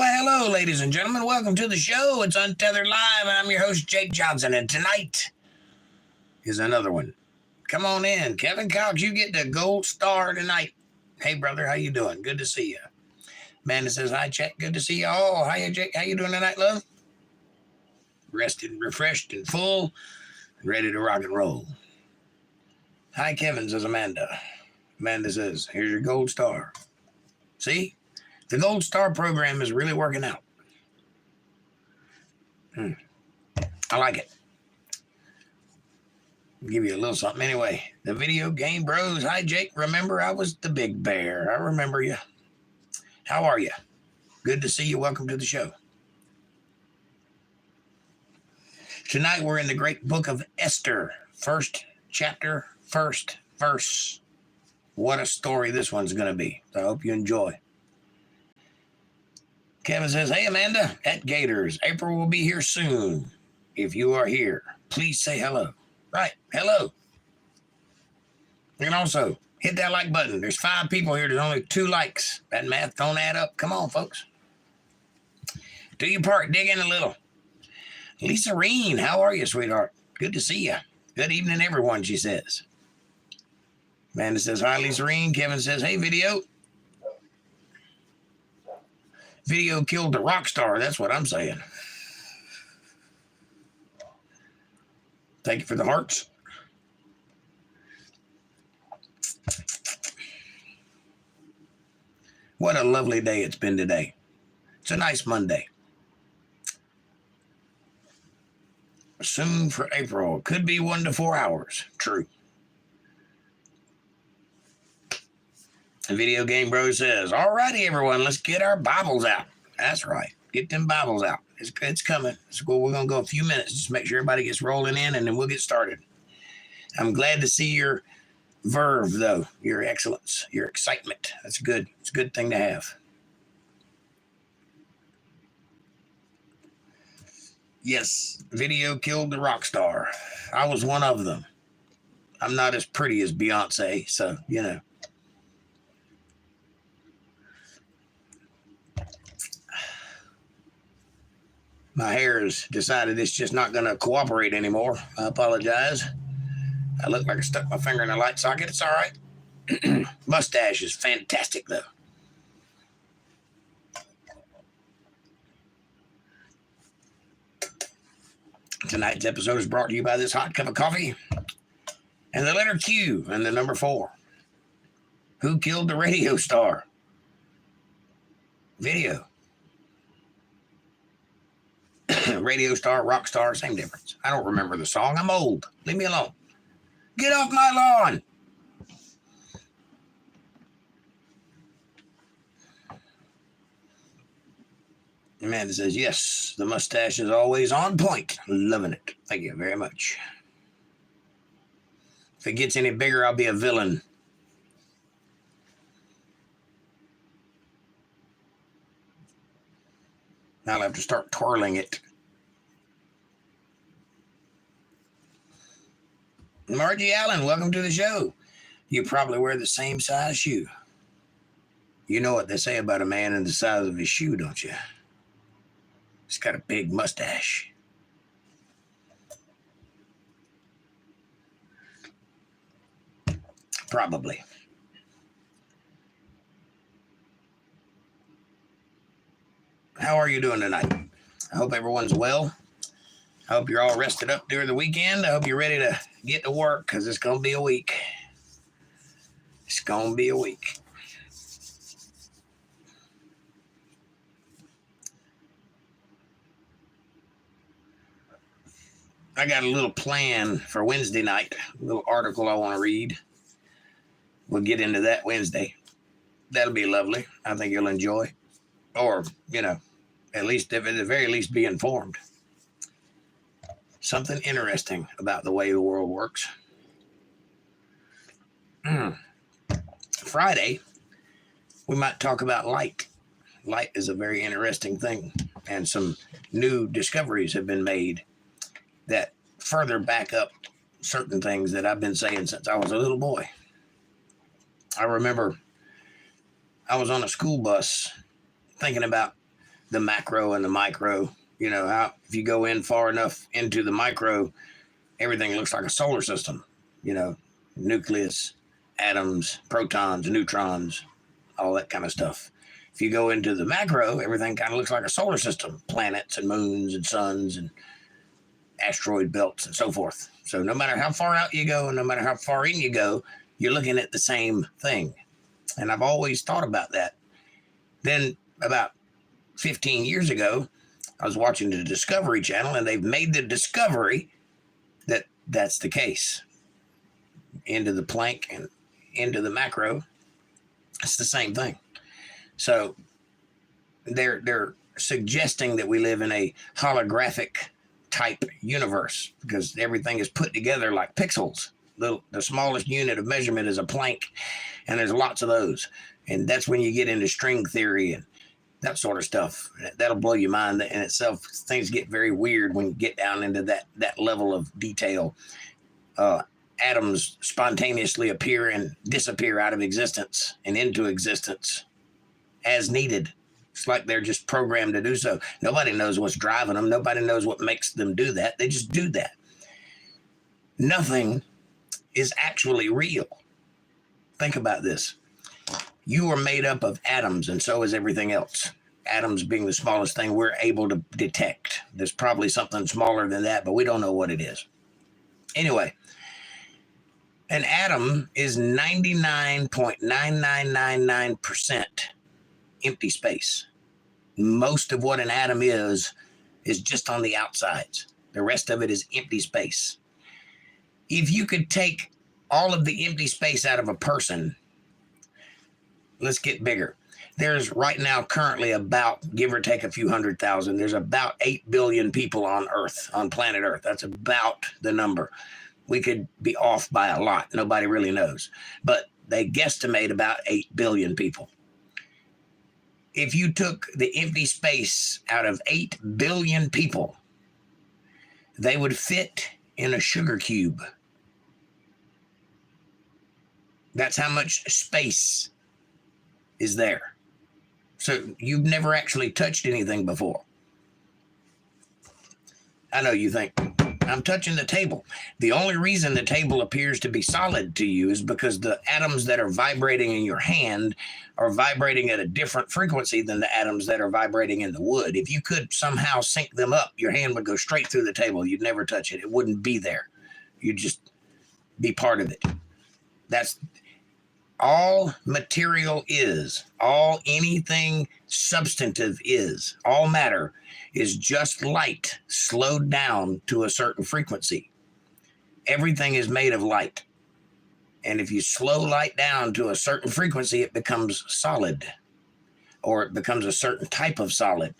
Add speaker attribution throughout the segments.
Speaker 1: Well, hello, ladies and gentlemen. Welcome to the show. It's Untethered Live, and I'm your host, Jake Johnson. And tonight is another one. Come on in. Kevin Cox, you get the gold star tonight. Hey, brother, how you doing? Good to see you. Amanda says, hi, Jack. Good to see you all. Hiya, Jake. How you doing tonight, love? Rested, refreshed, and full, and ready to rock and roll. Hi, Kevin, says Amanda. Amanda says, here's your gold star. See? The Gold Star program is really working out. I like it. I'll give you a little something anyway. The video game bros. Hi, Jake. Remember, I was the big bear. I remember you. How are you? Good to see you. Welcome to the show. Tonight, we're in the great book of Esther. First chapter, first verse. What a story this one's going to be. I hope you enjoy. Kevin says, hey, Amanda, at Gators. April will be here soon. If you are here, please say hello. Right, hello. And also, hit that like button. There's 5 people here. There's only 2 likes. That math don't add up. Come on, folks. Do your part. Dig in a little. Lisa Reen, how are you, sweetheart? Good to see you. Good evening, everyone, she says. Amanda says, hi, Lisa Reen. Kevin says, hey, video. Video killed the rock star. That's what I'm saying. Thank you for the hearts. What a lovely day it's been today. It's a nice Monday. Soon for April. Could be 1 to 4 hours. True. The video game bro says, all righty, everyone, let's get our Bibles out. That's right. Get them Bibles out. It's coming. So we're going to go a few minutes. Just make sure everybody gets rolling in, and then we'll get started. I'm glad to see your verve, though, your excellence, your excitement. That's good. It's a good thing to have. Yes, video killed the rock star. I was one of them. I'm not as pretty as Beyonce, so, you know. My hair has decided it's just not going to cooperate anymore. I apologize. I look like I stuck my finger in a light socket. It's all right. Mustache is fantastic, though. Tonight's episode is brought to you by this hot cup of coffee and the letter Q and the number 4. Who killed the radio star? Video. Radio star, rock star, same difference. I don't remember the song. I'm old. Leave me alone. Get off my lawn. Amanda says, yes, the mustache is always on point. Loving it. Thank you very much. If it gets any bigger, I'll be a villain. I'll have to start twirling it. Margie Allen, welcome to the show. You probably wear the same size shoe. You know what they say about a man and the size of his shoe, don't you? He's got a big mustache. Probably. How are you doing tonight? I hope everyone's well. I hope you're all rested up during the weekend. I hope you're ready to get to work because it's going to be a week. It's going to be a week. I got a little plan for Wednesday night, a little article I want to read. We'll get into that Wednesday. That'll be lovely. I think you'll enjoy. Or, you know, at least, at the very least, be informed. Something interesting about the way the world works. Friday, we might talk about light. Light is a very interesting thing, and some new discoveries have been made that further back up certain things that I've been saying since I was a little boy. I remember I was on a school bus thinking about the macro and the micro. You know, how if you go in far enough into the micro, everything looks like a solar system. You know, nucleus, atoms, protons, neutrons, all that kind of stuff. If you go into the macro, everything kind of looks like a solar system, planets and moons and suns and asteroid belts and so forth. So no matter how far out you go and no matter how far in you go, you're looking at the same thing. And I've always thought about that. Then about 15 years ago, I was watching the Discovery Channel, and they've made the discovery that that's the case. Into the plank and into the macro, it's the same thing. So they're suggesting that we live in a holographic type universe because everything is put together like pixels. The smallest unit of measurement is a plank, and there's lots of those. And that's when you get into string theory and that sort of stuff. That'll blow your mind in itself. Things get very weird when you get down into that level of detail. Atoms spontaneously appear and disappear out of existence and into existence as needed. It's like they're just programmed to do so. Nobody knows what's driving them. Nobody knows what makes them do that. They just do that. Nothing is actually real. Think about this. You are made up of atoms, and so is everything else. Atoms being the smallest thing we're able to detect. There's probably something smaller than that, but we don't know what it is. Anyway, an atom is 99.9999% empty space. Most of what an atom is just on the outsides. The rest of it is empty space. If you could take all of the empty space out of a person, let's get bigger. There's right now currently about, give or take a few 100,000, there's about 8 billion people on Earth, on planet Earth. That's about the number. We could be off by a lot. Nobody really knows. But they guesstimate about 8 billion people. If you took the empty space out of 8 billion people, they would fit in a sugar cube. That's how much space is there. So you've never actually touched anything before. I know you think, I'm touching the table. The only reason the table appears to be solid to you is because the atoms that are vibrating in your hand are vibrating at a different frequency than the atoms that are vibrating in the wood. If you could somehow sync them up, your hand would go straight through the table. You'd never touch it. It wouldn't be there. You'd just be part of it. That's all material is. All anything substantive is. All matter is just light slowed down to a certain frequency. Everything is made of light. And if you slow light down to a certain frequency, it becomes solid, or it becomes a certain type of solid.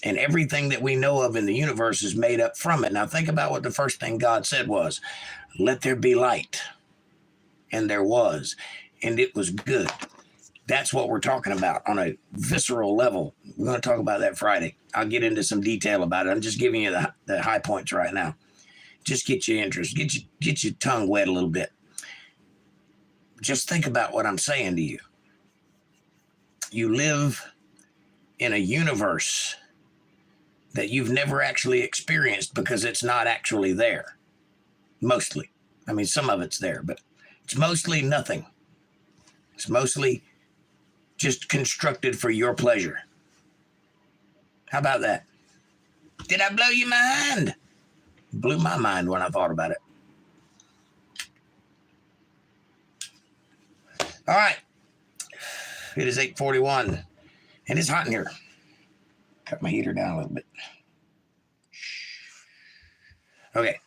Speaker 1: And everything that we know of in the universe is made up from it. Now think about what the first thing God said was, let there be light. And there was, and it was good. That's what we're talking about on a visceral level. We're going to talk about that Friday. I'll get into some detail about it. I'm just giving you the high points right now. Just get your interest, get your tongue wet a little bit. Just think about what I'm saying to you. You live in a universe that you've never actually experienced because it's not actually there. Mostly. I mean, some of it's there, but it's mostly nothing. It's mostly just constructed for your pleasure. How about that? Did I blow your mind? Blew my mind when I thought about it. All right. It is 8:41, and it's hot in here. Cut my heater down a little bit. Okay.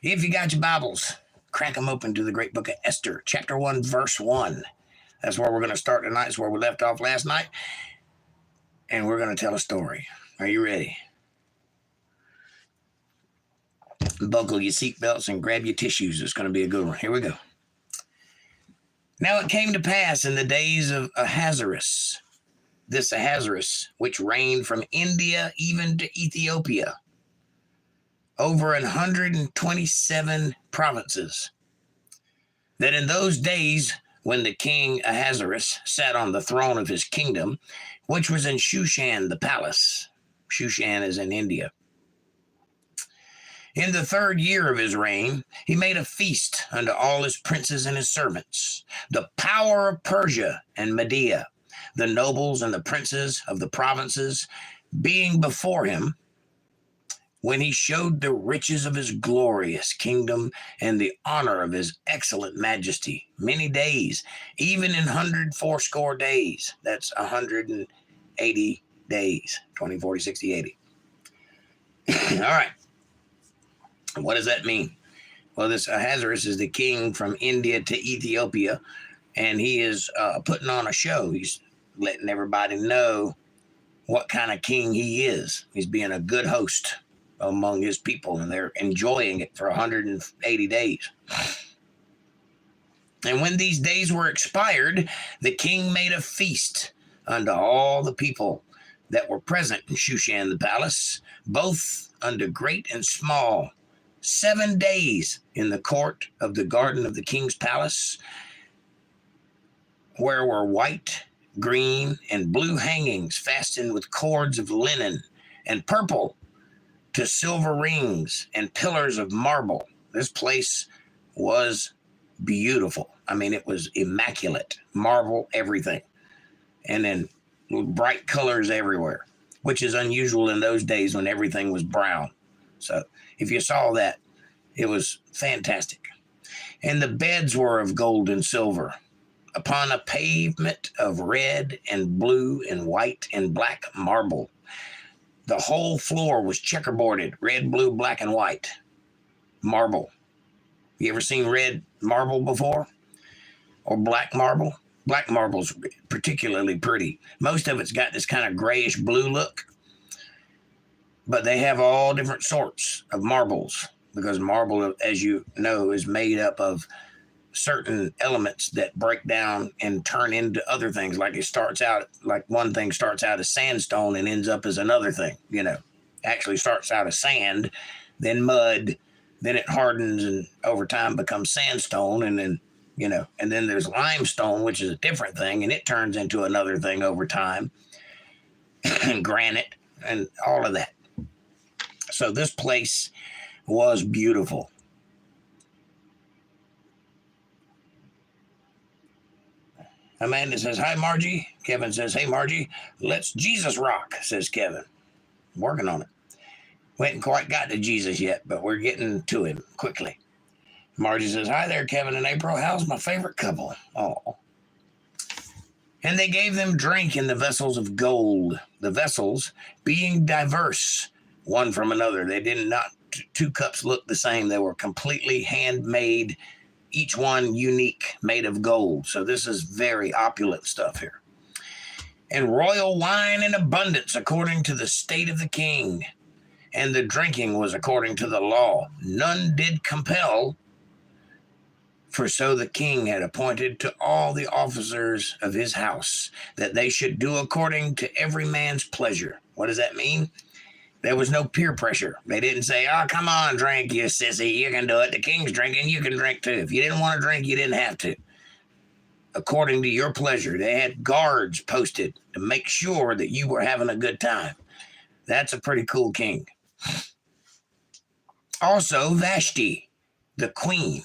Speaker 1: If you got your Bibles, crack them open to the great book of Esther, chapter 1, verse 1. That's where we're going to start tonight. It's where we left off last night. And we're going to tell a story. Are you ready? Buckle your seatbelts and grab your tissues. It's going to be a good one. Here we go. Now it came to pass in the days of Ahasuerus, this Ahasuerus, which reigned from India even to Ethiopia, over 127 provinces, that in those days when the king Ahasuerus sat on the throne of his kingdom, which was in Shushan the palace. Shushan is in India. In the 3rd year of his reign, he made a feast unto all his princes and his servants, the power of Persia and Media, the nobles and the princes of the provinces being before him, when he showed the riches of his glorious kingdom and the honor of his excellent majesty, many days, even in 180 days. That's 180 days, 20, 40, 60, 80. All right. What does that mean? Well, this Ahasuerus is the king from India to Ethiopia, and he is putting on a show. He's letting everybody know what kind of king he is. He's being a good host among his people, and they're enjoying it for 180 days. And when these days were expired, the king made a feast unto all the people that were present in Shushan the palace, both unto great and small, 7 days in the court of the garden of the king's palace, where were white, green, and blue hangings fastened with cords of linen, and purple to silver rings, and pillars of marble. This place was beautiful. I mean, it was immaculate. Marble, everything. And then bright colors everywhere, which is unusual in those days when everything was brown. So if you saw that, it was fantastic. And the beds were of gold and silver, upon a pavement of red and blue and white and black marble. The whole floor was checkerboarded, red, blue, black, and white marble. You ever seen red marble before? Or black marble? Black marble's particularly pretty. Most of it's got this kind of grayish blue look, but they have all different sorts of marbles, because marble, as you know, is made up of certain elements that break down and turn into other things. Like it starts out, like one thing starts out as sandstone and ends up as another thing, actually starts out as sand, then mud, then it hardens and over time becomes sandstone. And then, and then there's limestone, which is a different thing, and it turns into another thing over time, and granite and all of that. So this place was beautiful. Amanda says, hi, Margie. Kevin says, hey, Margie, let's Jesus rock, says Kevin. Working on it. We ain't quite got to Jesus yet, but we're getting to him quickly. Margie says, hi there, Kevin and April. How's my favorite couple? Oh. And they gave them drink in the vessels of gold, the vessels being diverse one from another. They did not, 2 cups look the same. They were completely handmade, each one unique, made of gold. So this is very opulent stuff here. And royal wine in abundance according to the state of the king. And the drinking was according to the law. None did compel, for so the king had appointed to all the officers of his house, that they should do according to every man's pleasure. What does that mean? There was no peer pressure. They didn't say, oh, come on, drink, you sissy. You can do it. The king's drinking. You can drink too. If you didn't want to drink, you didn't have to. According to your pleasure. They had guards posted to make sure that you were having a good time. That's a pretty cool king. Also, Vashti, the queen,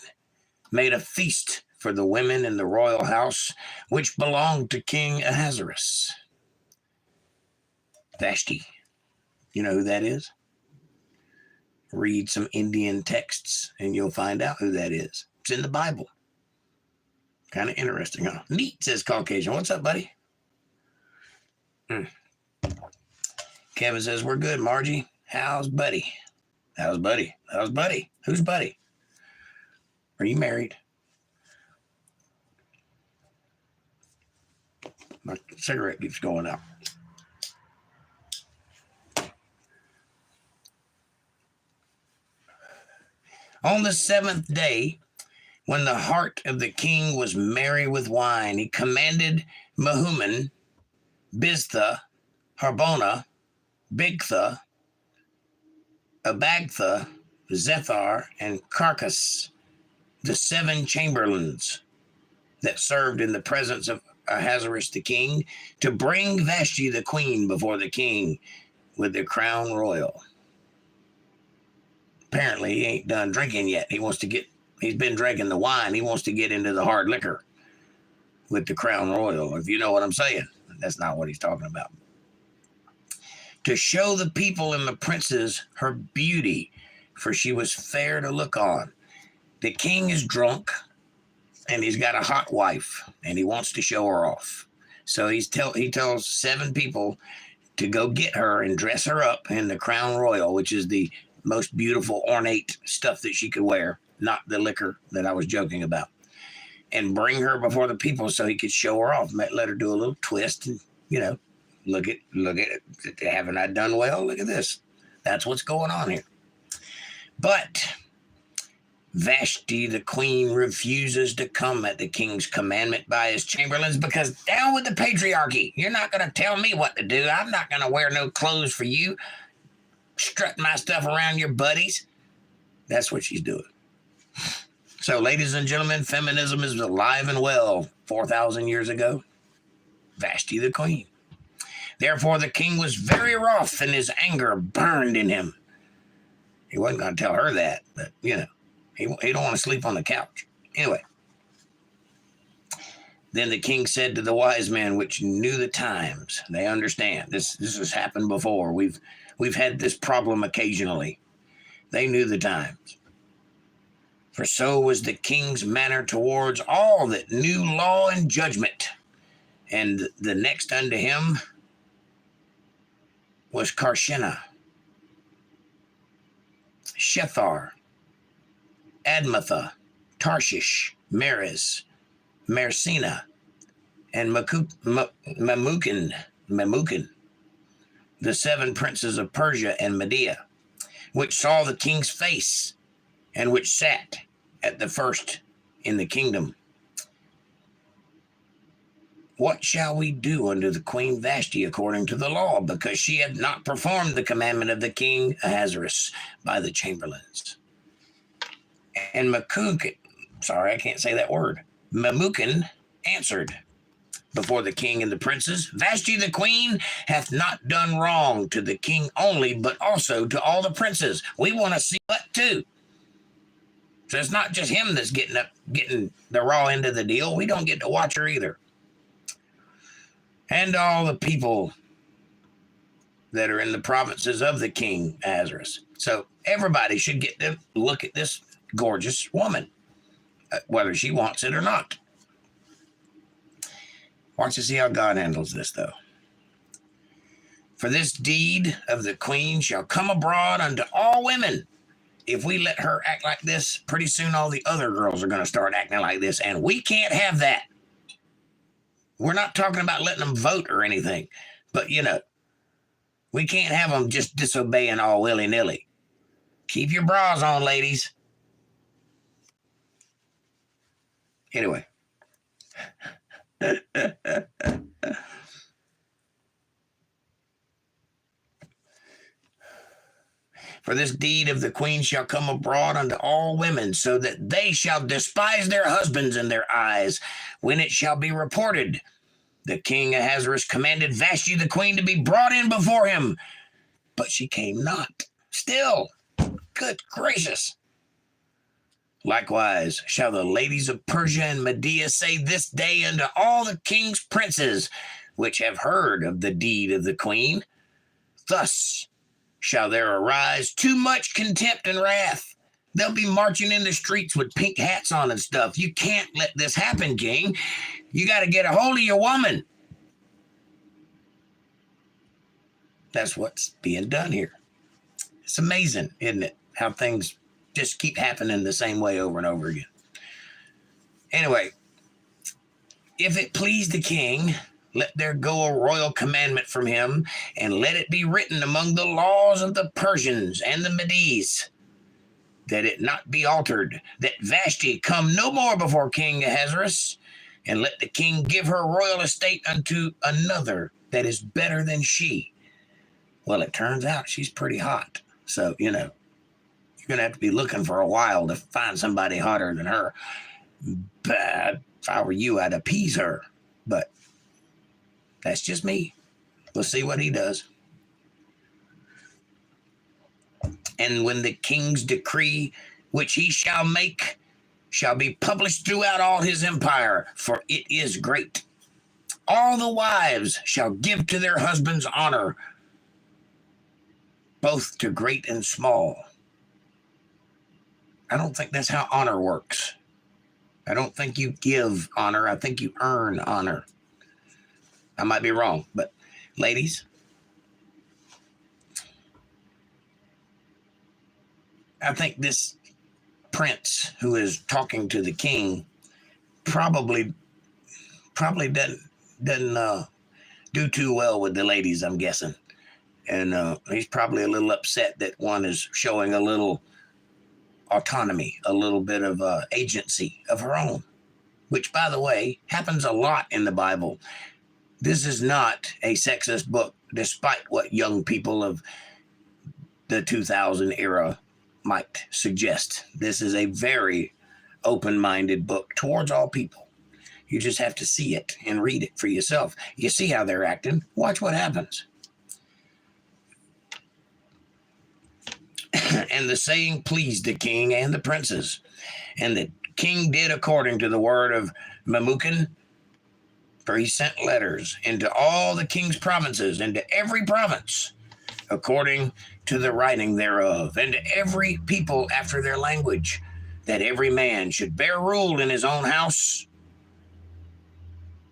Speaker 1: made a feast for the women in the royal house, which belonged to King Ahasuerus. Vashti. You know who that is? Read some Indian texts and you'll find out who that is. It's in the Bible. Kind of interesting, huh? Neat, says Caucasian. What's up, buddy? Kevin says, we're good, Margie. How's Buddy? How's Buddy? How's Buddy? Who's Buddy? Are you married? My cigarette keeps going out. On the 7th day, when the heart of the king was merry with wine, he commanded Mehuman, Biztha, Harbona, Bigtha, Abagtha, Zethar, and Carcass, the 7 chamberlains, that served in the presence of Ahasuerus the king, to bring Vashti the queen before the king with the crown royal. Apparently, he ain't done drinking yet. He's been drinking the wine. He wants to get into the hard liquor with the crown royal, if you know what I'm saying. That's not what he's talking about. To show the people and the princes her beauty, for she was fair to look on. The king is drunk, and he's got a hot wife, and he wants to show her off. So he tells 7 people to go get her and dress her up in the crown royal, which is the most beautiful ornate stuff that she could wear, not the liquor that I was joking about, and bring her before the people so he could show her off. Let her do a little twist and, look at it. Haven't I done well? Look at this. That's what's going on here. But Vashti, the queen, refuses to come at the king's commandment by his chamberlains, because down with the patriarchy. You're not going to tell me what to do. I'm not going to wear no clothes for you. Strut my stuff around your buddies. That's what she's doing. So, ladies and gentlemen, feminism is alive and well 4,000 years ago. Vashti the queen. Therefore, the king was very wroth, and his anger burned in him. He wasn't going to tell her that, but, he don't want to sleep on the couch. Anyway. Then the king said to the wise men, which knew the times, they understand. This has happened before. We've had this problem occasionally. They knew the times. For so was the king's manner towards all that knew law and judgment. And the next unto him was Karshena, Shethar, Admatha, Tarshish, Meres, Mersina, and Memucan, the 7 princes of Persia and Media, which saw the king's face, and which sat at the first in the kingdom. What shall we do unto the queen Vashti according to the law, because she had not performed the commandment of the king Ahasuerus by the chamberlains? And Memucan answered before the king and the princes, Vashti the queen hath not done wrong to the king only, but also to all the princes. We want to see what too. So it's not just him that's getting the raw end of the deal. We don't get to watch her either. And all the people that are in the provinces of the king Ahasuerus. So everybody should get to look at this gorgeous woman, whether she wants it or not. Watch to see how God handles this, though. For this deed of the queen shall come abroad unto all women. If we let her act like this, pretty soon all the other girls are going to start acting like this, and we can't have that. We're not talking about letting them vote or anything, but, we can't have them just disobeying all willy-nilly. Keep your bras on, ladies. Anyway. For this deed of the queen shall come abroad unto all women, so that they shall despise their husbands in their eyes, when it shall be reported. The king Ahasuerus commanded Vashti the queen to be brought in before him, but she came not. Still, good gracious. Likewise shall the ladies of Persia and Media say this day unto all the king's princes, which have heard of the deed of the queen. Thus shall there arise too much contempt and wrath. They'll be marching in the streets with pink hats on and stuff. You can't let this happen, king. You got to get a hold of your woman. That's what's being done here. It's amazing, isn't it? How things just keep happening the same way over and over again. Anyway, if it please the king, let there go a royal commandment from him, and let it be written among the laws of the Persians and the Medes, that it not be altered, that Vashti come no more before King Ahasuerus, and let the king give her royal estate unto another that is better than she. Well, it turns out she's pretty hot. So, you're going to have to be looking for a while to find somebody hotter than her. But If I were you, I'd appease her. But that's just me. We'll see what he does. And when the king's decree, which he shall make, shall be published throughout all his empire, for it is great. All the wives shall give to their husbands honor, both to great and small. I don't think that's how honor works. I don't think you give honor. I think you earn honor. I might be wrong, but ladies, I think this prince who is talking to the king probably doesn't do too well with the ladies, I'm guessing. And he's probably a little upset that one is showing a little autonomy, a little bit of agency of her own, which, by the way, happens a lot in the Bible. This is not a sexist book, despite what young people of the 2000 era might suggest. This is a very open-minded book towards all people. You just have to see it and read it for yourself. You see how they're acting. Watch what happens. And the saying pleased the king and the princes. And the king did according to the word of Memucan, for he sent letters into all the king's provinces, into every province, according to the writing thereof, and to every people after their language, that every man should bear rule in his own house,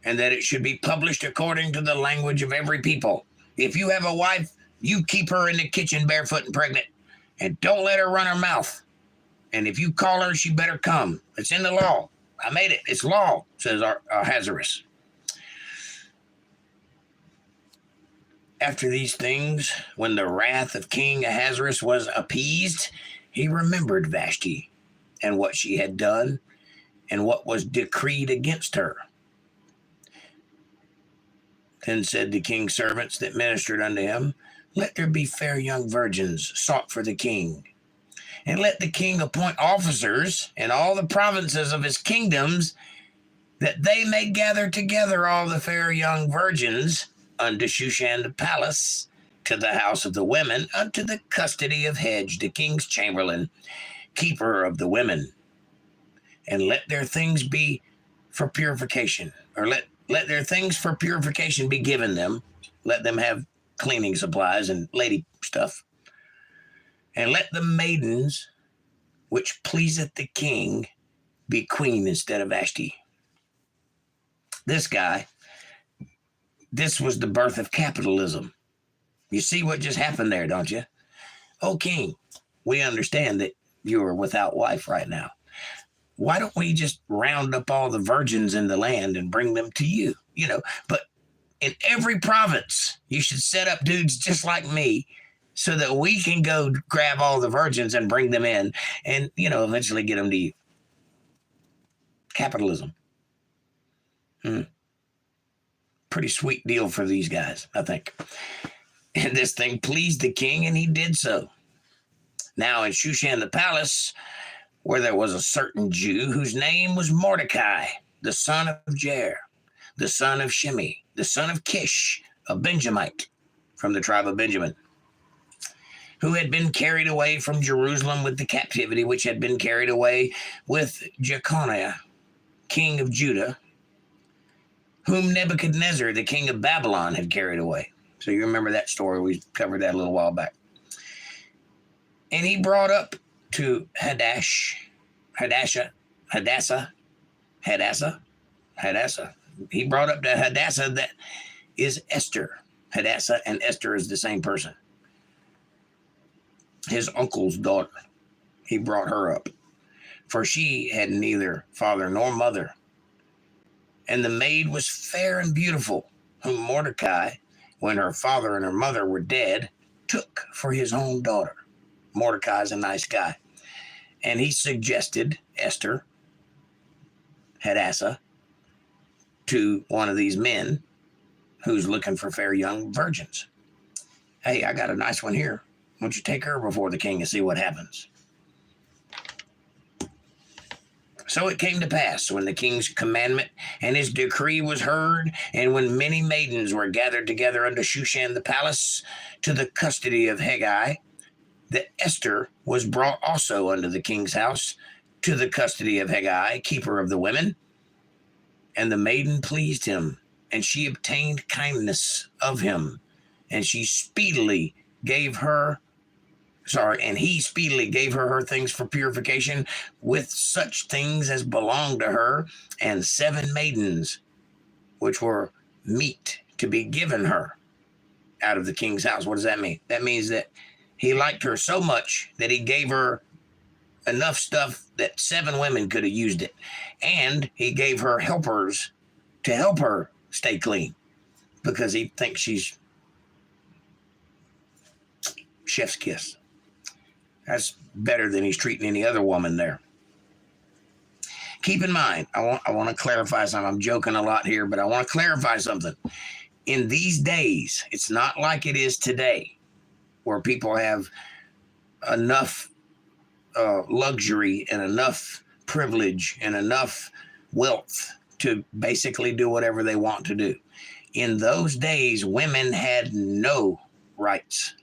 Speaker 1: and that it should be published according to the language of every people. If you have a wife, you keep her in the kitchen barefoot and pregnant, and don't let her run her mouth. And if you call her, she better come. It's in the law. I made it. It's law, says Ahasuerus. After these things, when the wrath of King Ahasuerus was appeased, he remembered Vashti and what she had done and what was decreed against her. Then said the king's servants that ministered unto him, let there be fair young virgins sought for the king, and let the king appoint officers in all the provinces of his kingdoms, that they may gather together all the fair young virgins unto Shushan the palace, to the house of the women, unto the custody of Hedge, the king's chamberlain, keeper of the women. And let their things be for purification, or let their things for purification be given them. Let them have cleaning supplies and lady stuff. And let the maidens which pleaseth the king be queen instead of Vashti. This guy, this was the birth of capitalism. You see what just happened there, don't you? Oh, king, we understand that you are without wife right now. Why don't we just round up all the virgins in the land and bring them to you? But in every province, you should set up dudes just like me so that we can go grab all the virgins and bring them in and, eventually get them to you. Capitalism. Pretty sweet deal for these guys, I think. And this thing pleased the king, and he did so. Now in Shushan the palace, where there was a certain Jew whose name was Mordecai, the son of Jair, the son of Shimei, the son of Kish, a Benjamite from the tribe of Benjamin, who had been carried away from Jerusalem with the captivity, which had been carried away with Jeconiah, king of Judah, whom Nebuchadnezzar, the king of Babylon, had carried away. So you remember that story. We covered that a little while back. And he brought up to Hadassah. He brought up to Hadassah, that is Esther. Hadassah and Esther is the same person. His uncle's daughter. He brought her up, for she had neither father nor mother. And the maid was fair and beautiful, whom Mordecai, when her father and her mother were dead, took for his own daughter. Mordecai's a nice guy. And he suggested Esther, Hadassah, to one of these men who's looking for fair young virgins. Hey, I got a nice one here. Why don't you take her before the king and see what happens? So it came to pass, when the king's commandment and his decree was heard, and when many maidens were gathered together unto Shushan the palace to the custody of Haggai, that Esther was brought also unto the king's house to the custody of Haggai, keeper of the women. And the maiden pleased him, and she obtained kindness of him, and he speedily gave her her things for purification, with such things as belonged to her, and 7 maidens, which were meet to be given her out of the king's house. What does that mean? That means that he liked her so much that he gave her enough stuff that 7 women could have used it. And he gave her helpers to help her stay clean, because he thinks she's chef's kiss. That's better than he's treating any other woman there. Keep in mind, I want to clarify something. I'm joking a lot here, but I want to clarify something. In these days, it's not like it is today, where people have enough luxury and enough privilege and enough wealth to basically do whatever they want to do. In those days, women had no rights.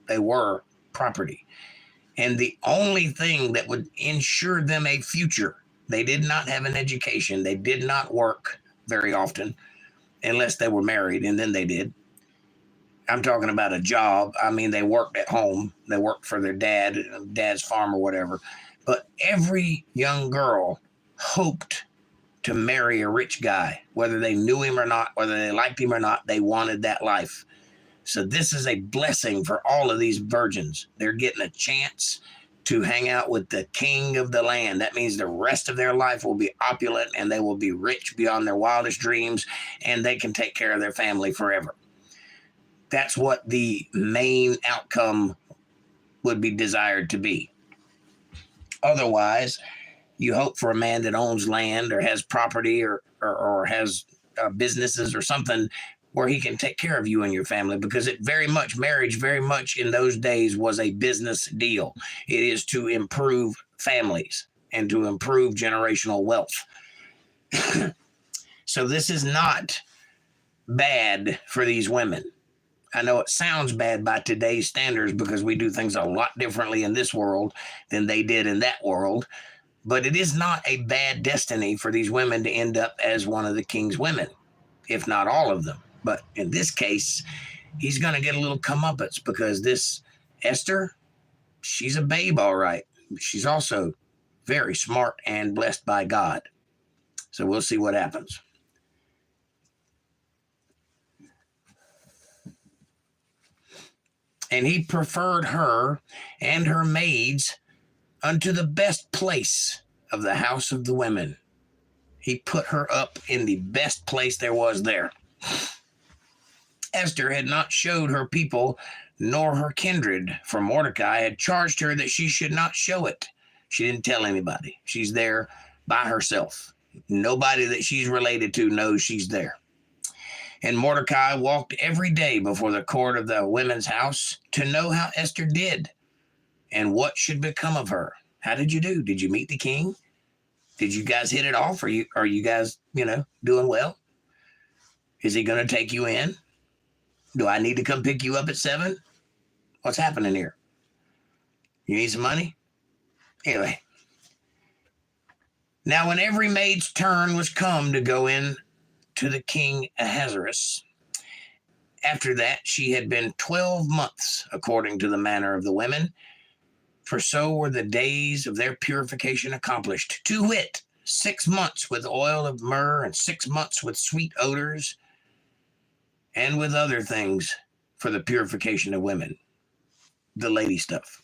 Speaker 1: They were property. And the only thing that would ensure them a future, they did not have an education. They did not work very often, unless they were married, and then they did. I'm talking about a job. I mean, they worked at home. They worked for their dad's farm or whatever. But every young girl hoped to marry a rich guy, whether they knew him or not, whether they liked him or not. They wanted that life. So this is a blessing for all of these virgins. They're getting a chance to hang out with the king of the land. That means the rest of their life will be opulent, and they will be rich beyond their wildest dreams, and they can take care of their family forever. That's what the main outcome would be desired to be. Otherwise, you hope for a man that owns land or has property or has businesses or something where he can take care of you and your family, because marriage very much in those days was a business deal. It is to improve families and to improve generational wealth. So this is not bad for these women. I know it sounds bad by today's standards, because we do things a lot differently in this world than they did in that world. But it is not a bad destiny for these women to end up as one of the king's women, if not all of them. But in this case, he's going to get a little comeuppance, because this Esther, she's a babe, all right. She's also very smart and blessed by God. So we'll see what happens. And he preferred her and her maids unto the best place of the house of the women. He put her up in the best place there was there. Esther had not showed her people nor her kindred, for Mordecai had charged her that she should not show it. She didn't tell anybody. She's there by herself. Nobody that she's related to knows she's there. And Mordecai walked every day before the court of the women's house to know how Esther did and what should become of her. How did you do? Did you meet the king? Did you guys hit it off? Are you guys, doing well? Is he going to take you in? Do I need to come pick you up at 7? What's happening here? You need some money? Anyway. Now, when every maid's turn was come to go in to the king Ahasuerus, after that she had been 12 months, according to the manner of the women, for so were the days of their purification accomplished, to wit, 6 months with oil of myrrh, and 6 months with sweet odors, and with other things for the purification of women. The lady stuff.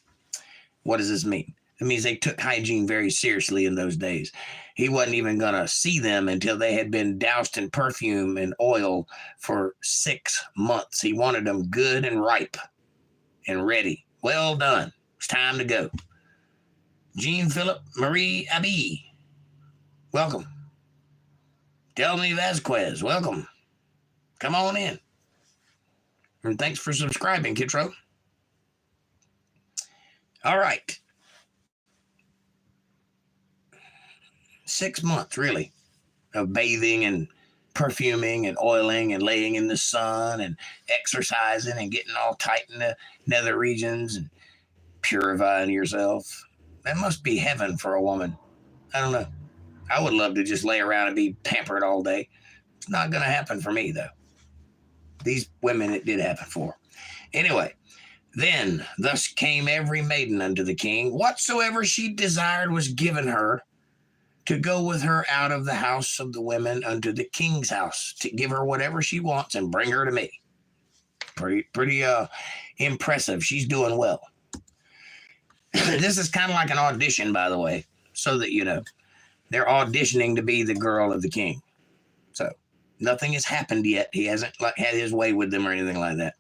Speaker 1: What does this mean? It means they took hygiene very seriously in those days. He wasn't even going to see them until they had been doused in perfume and oil for 6 months. He wanted them good and ripe and ready. Well done. It's time to go. Jean Philip Marie Abbey, welcome. Delmy Vasquez, welcome. Come on in. And thanks for subscribing, Kitro. All right. 6 months, really, of bathing and perfuming and oiling and laying in the sun and exercising and getting all tight in the nether regions and purifying yourself. That must be heaven for a woman. I don't know. I would love to just lay around and be pampered all day. It's not going to happen for me, though. These women it did happen for. Anyway, then thus came every maiden unto the king. Whatsoever she desired was given her, to go with her out of the house of the women unto the king's house, to give her whatever she wants and bring her to me. Pretty impressive. She's doing well. This is kind of like an audition, by the way, so that you know. They're auditioning to be the girl of the king. So nothing has happened yet. He hasn't had his way with them or anything like that.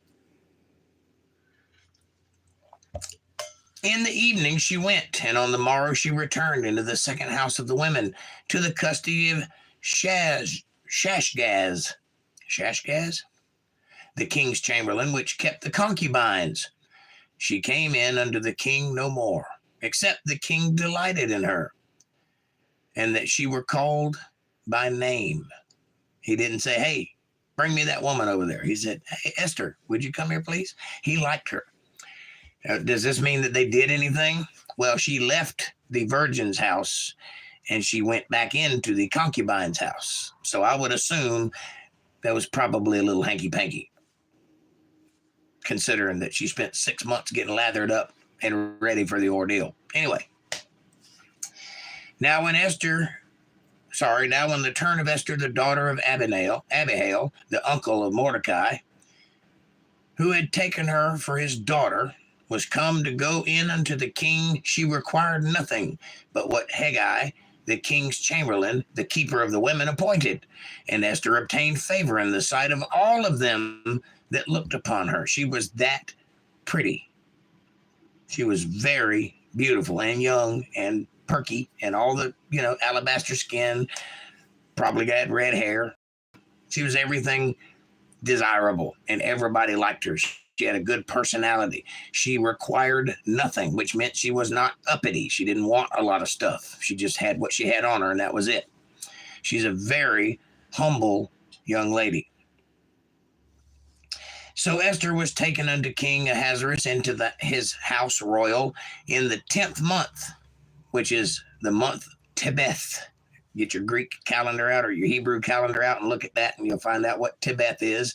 Speaker 1: In the evening she went, and on the morrow she returned into the second house of the women, to the custody of Shashgaz, the king's chamberlain, which kept the concubines. She came in unto the king no more, except the king delighted in her, and that she were called by name. He didn't say, hey, bring me that woman over there. He said, hey, Esther, would you come here, please? He liked her. Does this mean that they did anything? Well, she left the virgin's house and she went back into the concubine's house. So I would assume that was probably a little hanky-panky, considering that she spent 6 months getting lathered up and ready for the ordeal. Anyway, now when the turn of Esther, the daughter of Abihail, the uncle of Mordecai, who had taken her for his daughter, was come to go in unto the king, she required nothing but what Haggai, the king's chamberlain, the keeper of the women, appointed. And Esther obtained favor in the sight of all of them that looked upon her. She was that pretty. She was very beautiful and young and perky and all the, alabaster skin, probably got red hair. She was everything desirable and everybody liked her. She had a good personality. She required nothing, which meant she was not uppity. She didn't want a lot of stuff. She just had what she had on her, and that was it. She's a very humble young lady. So Esther was taken unto King Ahasuerus into his house royal in the 10th month, which is the month Tebeth. Get your Greek calendar out or your Hebrew calendar out and look at that, and you'll find out what Tebeth is.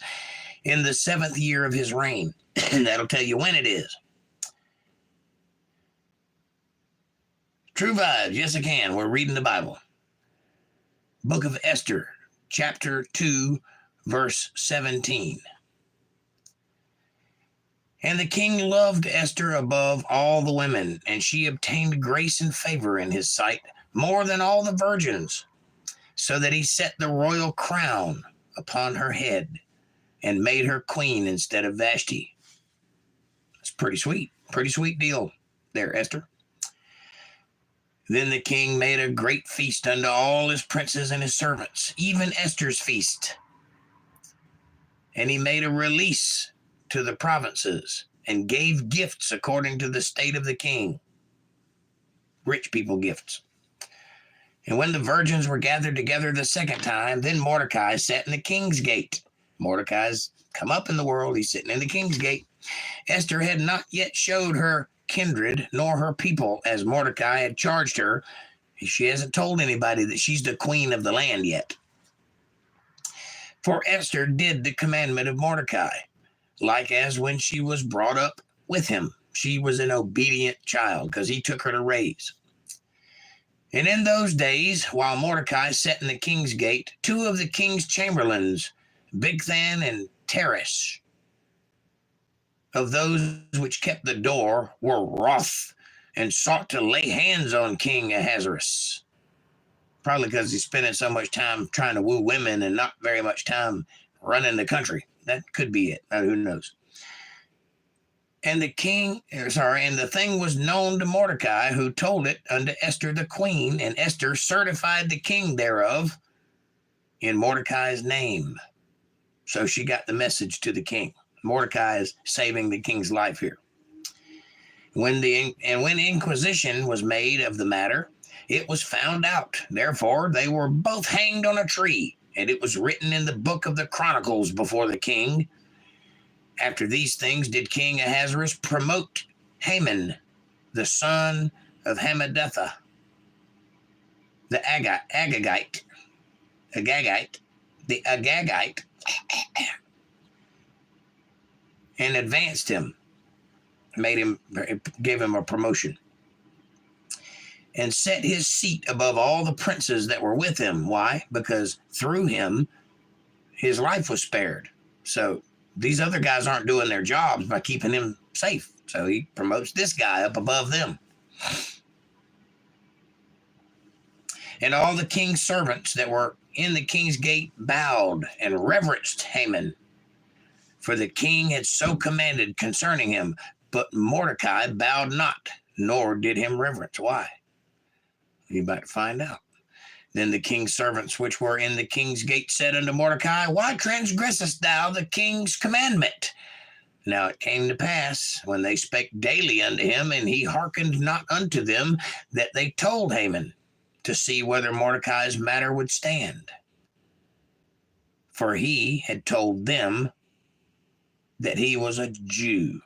Speaker 1: In the 7th year of his reign. And that'll tell you when it is. True vibes, yes I can. We're reading the Bible. Book of Esther, chapter 2, verse 17. And the king loved Esther above all the women, and she obtained grace and favor in his sight more than all the virgins, so that he set the royal crown upon her head and made her queen instead of Vashti. It's pretty sweet deal there, Esther. Then the king made a great feast unto all his princes and his servants, even Esther's feast. And he made a release to the provinces and gave gifts according to the state of the king. Rich people gifts. And when the virgins were gathered together the second time, then Mordecai sat in the king's gate. Mordecai's come up in the world. He's sitting in the king's gate. Esther had not yet showed her kindred nor her people, as Mordecai had charged her. She hasn't told anybody that she's the queen of the land yet. For Esther did the commandment of Mordecai, like as when she was brought up with him. She was an obedient child because he took her to raise. And in those days, while Mordecai sat in the king's gate, 2 of the king's chamberlains, Bigthan and Teresh, of those which kept the door, were wroth and sought to lay hands on King Ahasuerus. Probably because he's spending so much time trying to woo women and not very much time running the country. That could be it. Who knows? And the thing was known to Mordecai, who told it unto Esther the queen, and Esther certified the king thereof in Mordecai's name. So she got the message to the king. Mordecai is saving the king's life here. When inquisition was made of the matter, It was found out. Therefore, they were both hanged on a tree, and it was written in the book of the Chronicles before the king. After these things did King Ahasuerus promote Haman, the son of Hammedatha, the Agagite, and advanced him, gave him a promotion, and set his seat above all the princes that were with him. Why? Because through him, his life was spared. So these other guys aren't doing their jobs by keeping him safe. So he promotes this guy up above them. And all the king's servants that were in the king's gate bowed and reverenced Haman, for the king had so commanded concerning him. But Mordecai bowed not, nor did him reverence. Why? You about to find out. Then the king's servants which were in the king's gate said unto Mordecai, Why transgressest thou the king's commandment? Now it came to pass, when they spake daily unto him, and he hearkened not unto them, that they told Haman, to see whether Mordecai's matter would stand. For he had told them that he was a Jew.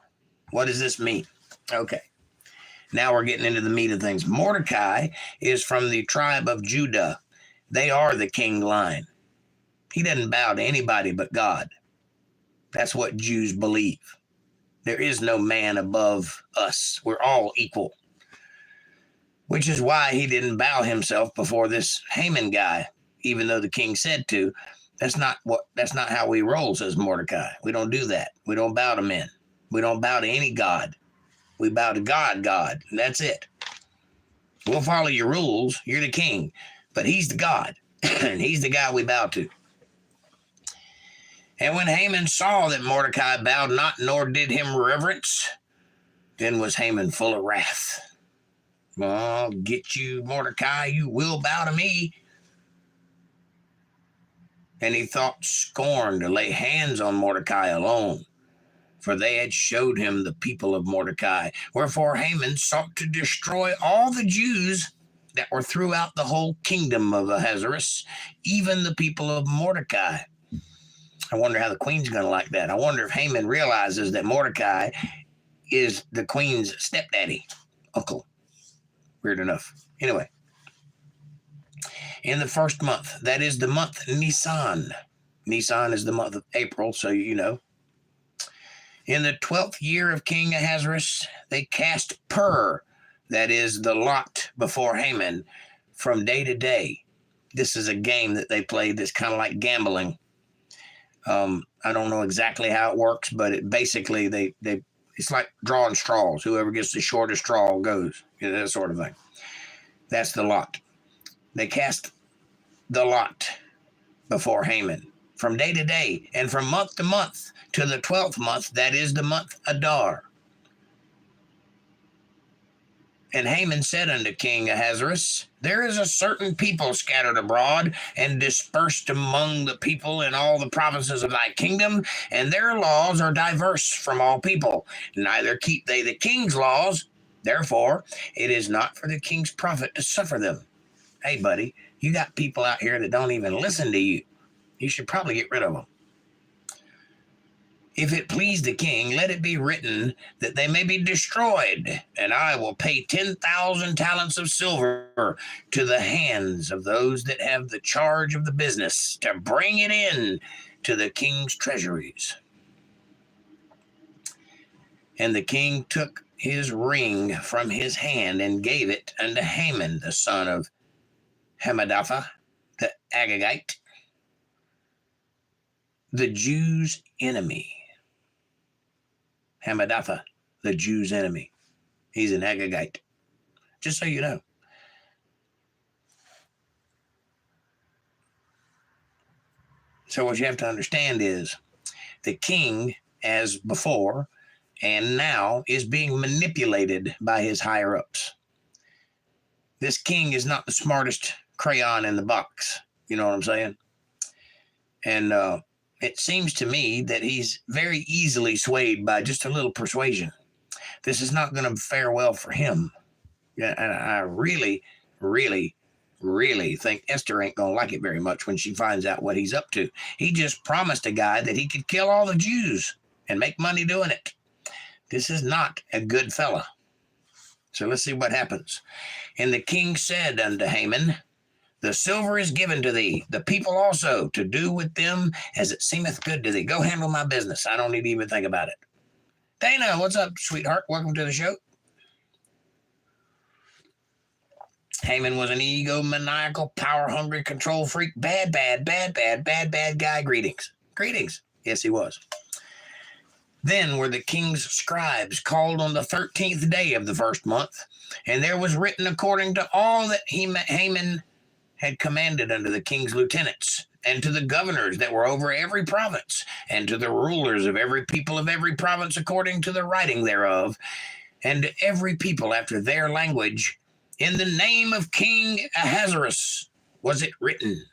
Speaker 1: What does this mean? Okay. Now we're getting into the meat of things. Mordecai is from the tribe of Judah. They are the king line. He doesn't bow to anybody but God. That's what Jews believe. There is no man above us. We're all equal. Which is why he didn't bow himself before this Haman guy, even though the king said to. That's not how we roll, says Mordecai. We don't do that. We don't bow to men. We don't bow to any god. We bow to God, and that's it. We'll follow your rules. You're the king, but he's the God, and he's the guy we bow to. And when Haman saw that Mordecai bowed not, nor did him reverence, then was Haman full of wrath. I'll get you, Mordecai. You will bow to me. And he thought scorn to lay hands on Mordecai alone, for they had showed him the people of Mordecai. Wherefore Haman sought to destroy all the Jews that were throughout the whole kingdom of Ahasuerus, even the people of Mordecai. I wonder how the queen's going to like that. I wonder if Haman realizes that Mordecai is the queen's stepdaddy, uncle. Weird enough. Anyway, in the first month, that is the month Nisan. Nisan is the month of April, so you know. In the 12th year of King Ahasuerus, they cast pur, that is the lot, before Haman from day to day. This is a game that they play that's kind of like gambling. I don't know exactly how it works, but it basically it's like drawing straws. Whoever gets the shortest straw goes, that sort of thing. That's the lot. They cast the lot before Haman from day to day and from month to month to the 12th month, that is the month Adar. And Haman said unto King Ahasuerus, There is a certain people scattered abroad and dispersed among the people in all the provinces of thy kingdom, and their laws are diverse from all people. Neither keep they the king's laws. Therefore, it is not for the king's profit to suffer them. Hey, buddy, you got people out here that don't even listen to you. You should probably get rid of them. If it please the king, let it be written that they may be destroyed, and I will pay 10,000 talents of silver to the hands of those that have the charge of the business to bring it in to the king's treasuries. And the king took his ring from his hand and gave it unto Haman, the son of Hammedatha, the Agagite, the Jews' enemy. Hammedatha, the Jews' enemy. He's an Agagite. Just so you know. So what you have to understand is the king, as before and now, is being manipulated by his higher-ups. This king is not the smartest crayon in the box. You know what I'm saying? And it seems to me that he's very easily swayed by just a little persuasion. This is not going to fare well for him. Yeah, and I really, really, really think Esther ain't going to like it very much when she finds out what he's up to. He just promised a guy that he could kill all the Jews and make money doing it. This is not a good fella. So let's see what happens. And the king said unto Haman, the silver is given to thee, the people also, to do with them as it seemeth good to thee. Go handle my business. I don't need to even think about it. Dana, what's up, sweetheart? Welcome to the show. Haman was an egomaniacal, power-hungry, control freak, bad guy. Greetings. Yes, he was. Then were the king's scribes called on the 13th day of the first month, and there was written according to all that Haman had commanded unto the king's lieutenants, and to the governors that were over every province, and to the rulers of every people of every province according to the writing thereof, and to every people after their language, in the name of King Ahasuerus was it written,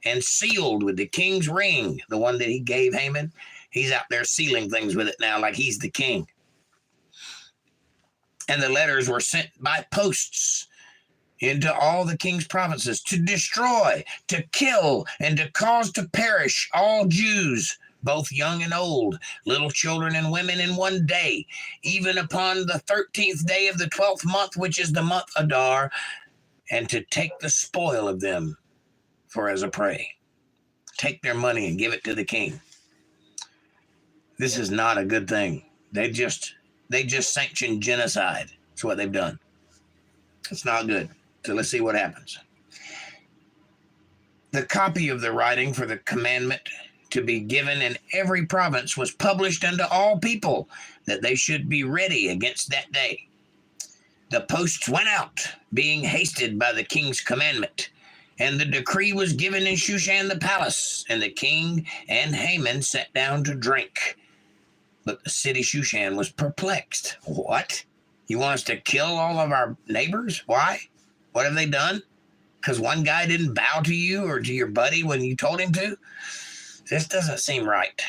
Speaker 1: and sealed with the king's ring, the one that he gave Haman. He's out there sealing things with it now like he's the king. And the letters were sent by posts into all the king's provinces to destroy, to kill, and to cause to perish all Jews, both young and old, little children and women in one day, even upon the 13th day of the 12th month, which is the month Adar, and to take the spoil of them for as a prey. Take their money and give it to the king. This is not a good thing. They just sanctioned genocide. That's what they've done. It's not good. So let's see what happens. The copy of the writing for the commandment to be given in every province was published unto all people, that they should be ready against that day. The posts went out, being hasted by the king's commandment, and the decree was given in Shushan the palace, and the king and Haman sat down to drink. But the city Shushan was perplexed. What? You want us to kill all of our neighbors? Why? What have they done? Because one guy didn't bow to you or to your buddy when you told him to? This doesn't seem right.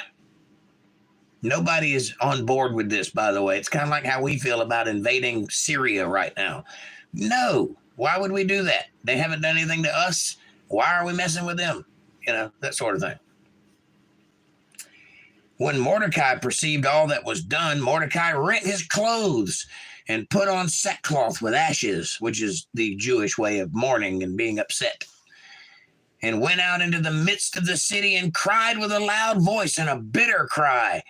Speaker 1: Nobody is on board with this, by the way. It's kind of like how we feel about invading Syria right now. No. Why would we do that? They haven't done anything to us. Why are we messing with them? You know, that sort of thing. When Mordecai perceived all that was done, Mordecai rent his clothes and put on sackcloth with ashes, which is the Jewish way of mourning and being upset, and went out into the midst of the city and cried with a loud voice and a bitter cry,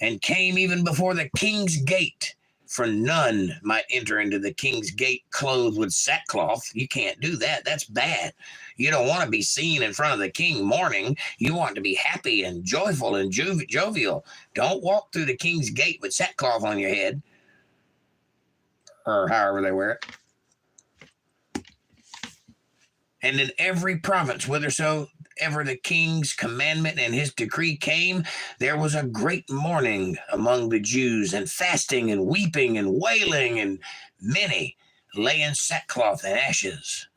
Speaker 1: and came even before the king's gate, for none might enter into the king's gate clothed with sackcloth. You can't do that. That's bad. You don't want to be seen in front of the king mourning. You want to be happy and joyful and jovial. Don't walk through the king's gate with sackcloth on your head, or however they wear it. And in every province, whithersoever the king's commandment and his decree came, there was a great mourning among the Jews, and fasting and weeping and wailing, and many lay in sackcloth and ashes.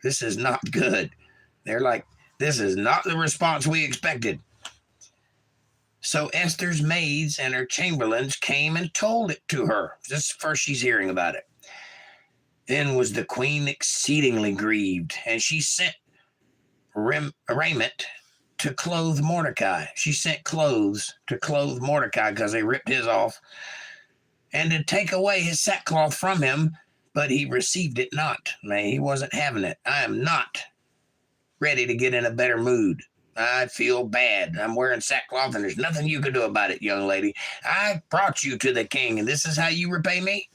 Speaker 1: This is not good. They're like, this is not the response we expected. So Esther's maids and her chamberlains came and told it to her. This is first she's hearing about it. Then was the queen exceedingly grieved, and she sent raiment to clothe Mordecai. She sent clothes to clothe Mordecai because they ripped his off, and to take away his sackcloth from him, but he received it not. Man, he wasn't having it. I am not ready to get in a better mood. I feel bad. I'm wearing sackcloth, and there's nothing you can do about it, young lady. I brought you to the king, and this is how you repay me?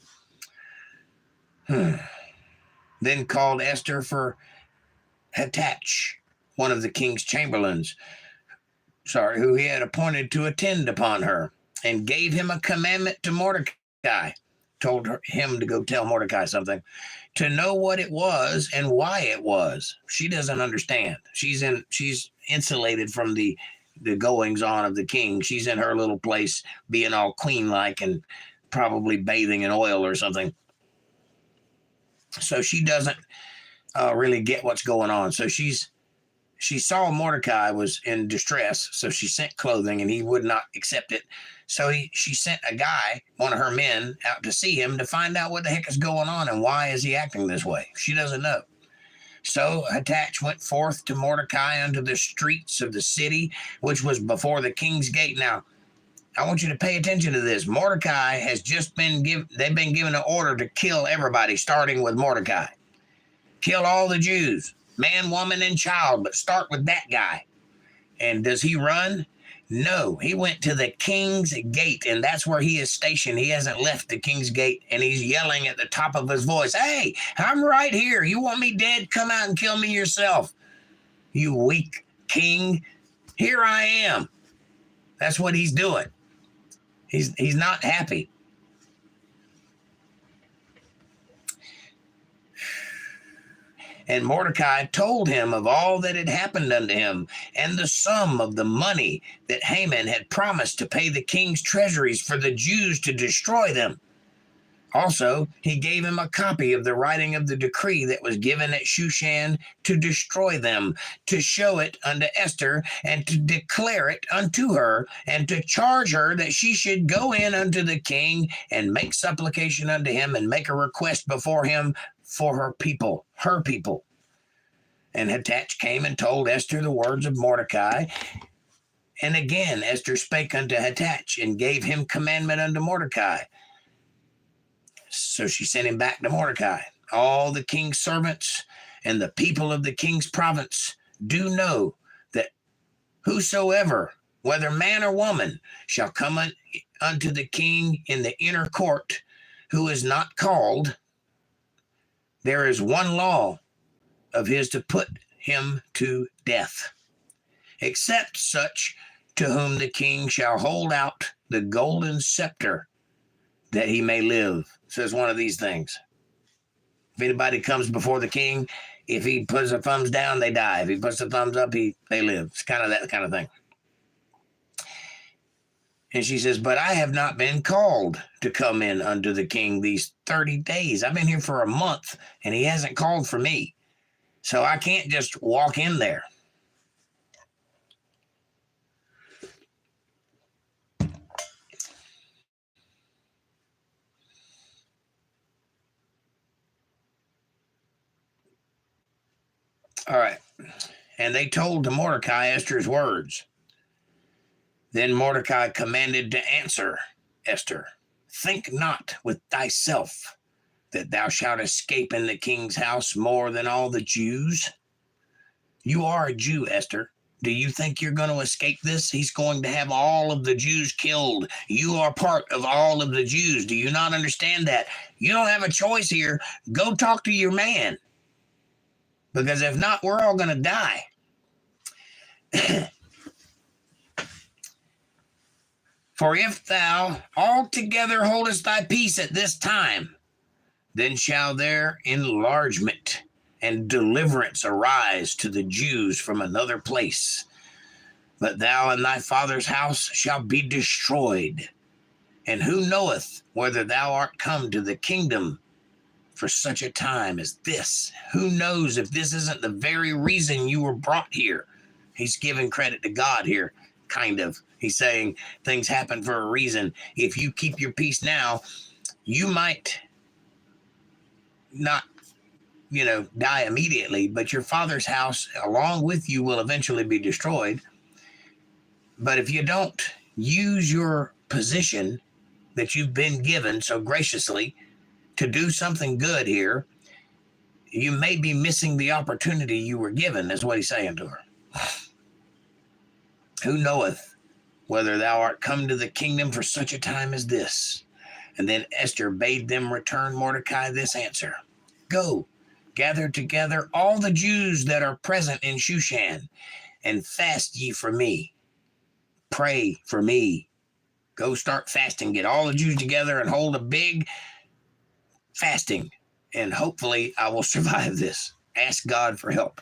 Speaker 1: Then called Esther for Hattach, one of the king's chamberlains, who he had appointed to attend upon her, and gave him a commandment to Mordecai. Told him to go tell Mordecai something, to know what it was and why it was. She doesn't understand. She's insulated from the goings on of the king. She's in her little place being all queen-like and probably bathing in oil or something. So she doesn't really get what's going on. So she's she saw Mordecai was in distress, so she sent clothing, and he would not accept it. So she sent a guy, one of her men, out to see him to find out what the heck is going on and why is he acting this way. She doesn't know. So Hathach went forth to Mordecai unto the streets of the city, which was before the king's gate. Now, I want you to pay attention to this. Mordecai has just they've been given an order to kill everybody, starting with Mordecai. Kill all the Jews, man, woman, and child, but start with that guy. And does he run? No, he went to the king's gate, and that's where he is stationed. He hasn't left the king's gate, and he's yelling at the top of his voice, "Hey, I'm right here. You want me dead? Come out and kill me yourself. You weak king. Here I am." That's what he's doing. He's not happy. And Mordecai told him of all that had happened unto him, and the sum of the money that Haman had promised to pay the king's treasuries for the Jews to destroy them. Also, he gave him a copy of the writing of the decree that was given at Shushan to destroy them, to show it unto Esther, and to declare it unto her, and to charge her that she should go in unto the king and make supplication unto him and make a request before him for her people. And Hathach came and told Esther the words of Mordecai. And again Esther spake unto Hathach and gave him commandment unto Mordecai. So she sent him back to Mordecai. All the king's servants and the people of the king's province do know that whosoever, whether man or woman, shall come unto the king in the inner court, who is not called, there is one law of his to put him to death, except such to whom the king shall hold out the golden scepter that he may live. Says one of these things. If anybody comes before the king, if he puts the thumbs down, they die. If he puts the thumbs up, they live. It's kind of that kind of thing. And she says, but I have not been called to come in unto the king these 30 days. I've been here for a month, and he hasn't called for me. So I can't just walk in there. All right. And they told to Mordecai Esther's words. Then Mordecai commanded to answer Esther, think not with thyself that thou shalt escape in the king's house more than all the Jews. You are a Jew, Esther. Do you think you're going to escape this? He's going to have all of the Jews killed. You are part of all of the Jews. Do you not understand that? You don't have a choice here. Go talk to your man. Because if not, we're all going to die. For if thou altogether holdest thy peace at this time, then shall there enlargement and deliverance arise to the Jews from another place. But thou and thy father's house shall be destroyed. And who knoweth whether thou art come to the kingdom for such a time as this? Who knows if this isn't the very reason you were brought here? He's giving credit to God here, kind of. He's saying things happen for a reason. If you keep your peace now, you might not, die immediately, but your father's house along with you will eventually be destroyed. But if you don't use your position that you've been given so graciously to do something good here, you may be missing the opportunity you were given, is what he's saying to her. Who knoweth whether thou art come to the kingdom for such a time as this? And then Esther bade them return Mordecai this answer. Go, gather together all the Jews that are present in Shushan, and fast ye for me. Pray for me. Go start fasting. Get all the Jews together and hold a big fasting. And hopefully I will survive this. Ask God for help.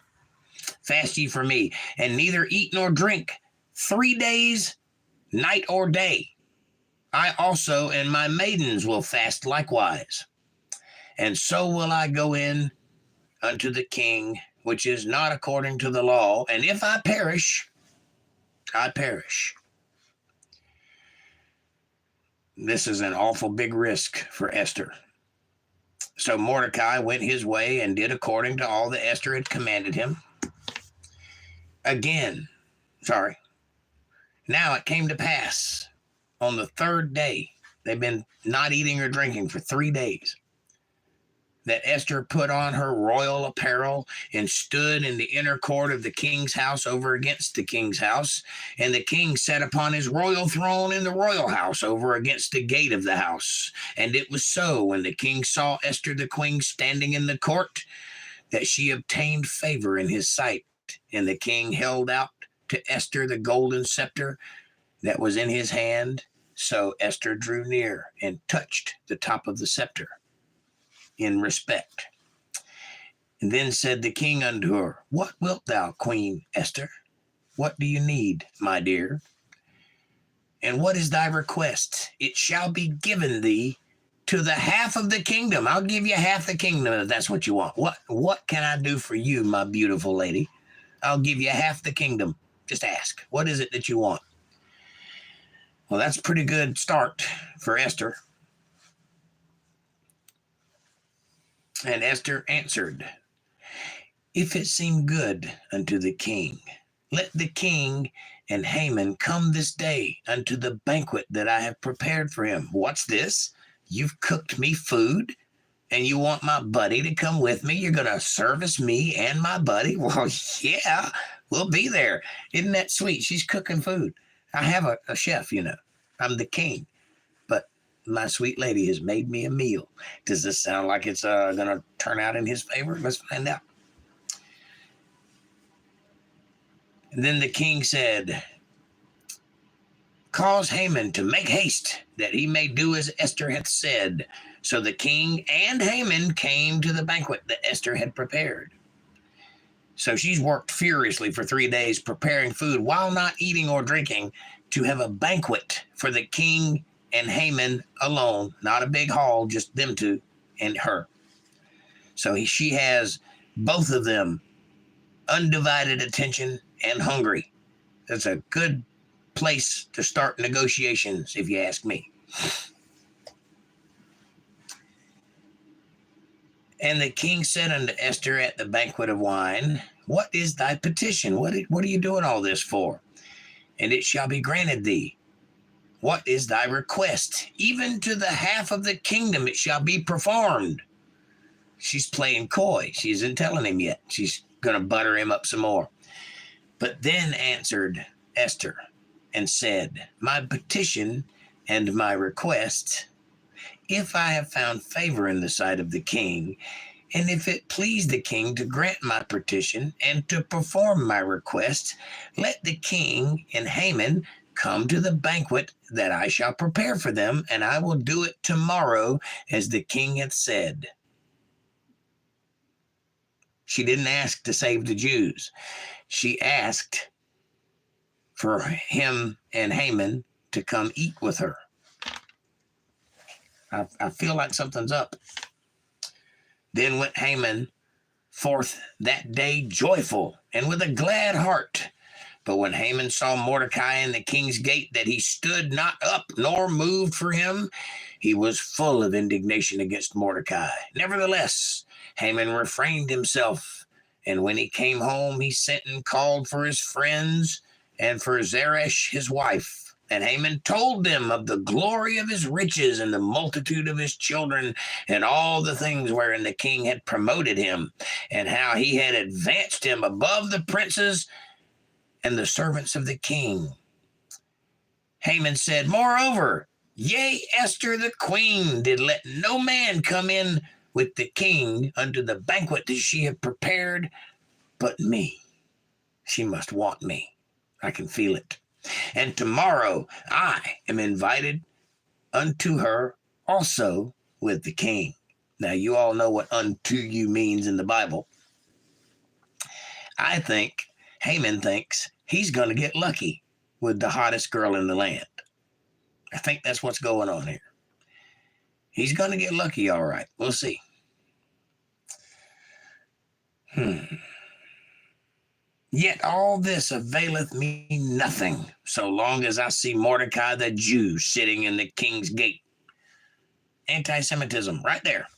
Speaker 1: Fast ye for me, and neither eat nor drink 3 days, night or day. I also and my maidens will fast likewise. And so will I go in unto the king which is not according to the law, and if I perish, I perish. This is an awful big risk for Esther. So Mordecai went his way and did according to all that Esther had commanded him. Now it came to pass on the third day, they've been not eating or drinking for 3 days, that Esther put on her royal apparel and stood in the inner court of the king's house over against the king's house. And the king sat upon his royal throne in the royal house over against the gate of the house. And it was so, when the king saw Esther the queen standing in the court, that she obtained favor in his sight. And the king held out to Esther the golden scepter that was in his hand. So Esther drew near and touched the top of the scepter in respect. And then said the king unto her, What wilt thou, Queen Esther? What do you need, my dear? And what is thy request? It shall be given thee to the half of the kingdom. I'll give you half the kingdom if that's what you want. What can I do for you, my beautiful lady? I'll give you half the kingdom. Just ask. What is it that you want? Well, that's a pretty good start for Esther. And Esther answered, If it seem good unto the king, let the king and Haman come this day unto the banquet that I have prepared for him. What's this? You've cooked me food, and you want my buddy to come with me? You're going to service me and my buddy? Well, yeah, we'll be there. Isn't that sweet? She's cooking food. I have a chef, you know. I'm the king. My sweet lady has made me a meal. Does this sound like it's going to turn out in his favor? Let's find out. And then the king said, Cause Haman to make haste, that he may do as Esther hath said. So the king and Haman came to the banquet that Esther had prepared. So she's worked furiously for 3 days preparing food while not eating or drinking to have a banquet for the king and Haman alone, not a big hall, just them two and her. So she has both of them undivided attention and hungry. That's a good place to start negotiations, if you ask me. And the king said unto Esther at the banquet of wine, What is thy petition? What are you doing all this for? And it shall be granted thee. What is thy request? Even to the half of the kingdom it shall be performed. She's playing coy. She isn't telling him yet. She's going to butter him up some more. But then answered Esther and said, My petition and my request, if I have found favor in the sight of the king, and if it please the king to grant my petition and to perform my request, let the king and Haman come to the banquet that I shall prepare for them, and I will do it tomorrow as the king hath said. She didn't ask to save the Jews. She asked for him and Haman to come eat with her. I feel like something's up. Then went Haman forth that day joyful and with a glad heart. But when Haman saw Mordecai in the king's gate, that he stood not up nor moved for him, he was full of indignation against Mordecai. Nevertheless, Haman refrained himself, and when he came home, he sent and called for his friends and for Zeresh his wife. And Haman told them of the glory of his riches and the multitude of his children and all the things wherein the king had promoted him, and how he had advanced him above the princes and the servants of the king. Haman said, Moreover, yea, Esther the queen did let no man come in with the king unto the banquet that she had prepared, but me. She must want me. I can feel it. And tomorrow I am invited unto her also with the king. Now, you all know what unto you means in the Bible. I think Haman thinks he's going to get lucky with the hottest girl in the land. I think that's what's going on here. He's going to get lucky, all right. We'll see. Yet all this availeth me nothing, so long as I see Mordecai the Jew sitting in the king's gate. Anti-Semitism, right there.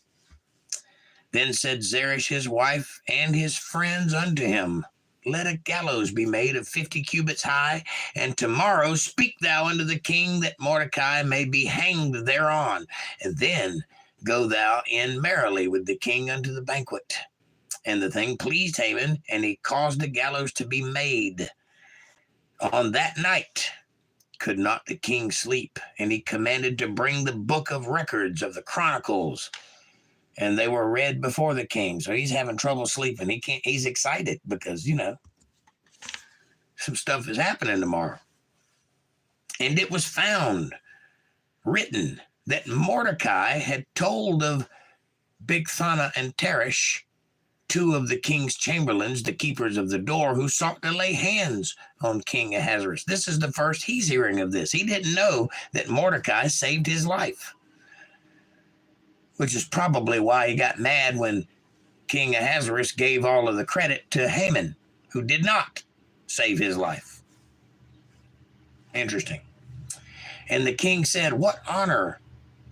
Speaker 1: Then said Zeresh his wife and his friends unto him, Let a gallows be made of 50 cubits high, and tomorrow speak thou unto the king that Mordecai may be hanged thereon, and then go thou in merrily with the king unto the banquet. And the thing pleased Haman, and he caused the gallows to be made. On that night could not the king sleep, and he commanded to bring the book of records of the chronicles, and they were read before the king. So he's having trouble sleeping. He's excited because, some stuff is happening tomorrow. And it was found, written, that Mordecai had told of Bigthana and Teresh, two of the king's chamberlains, the keepers of the door, who sought to lay hands on King Ahasuerus. This is the first he's hearing of this. He didn't know that Mordecai saved his life, which is probably why he got mad when King Ahasuerus gave all of the credit to Haman, who did not save his life. Interesting. And the king said, What honor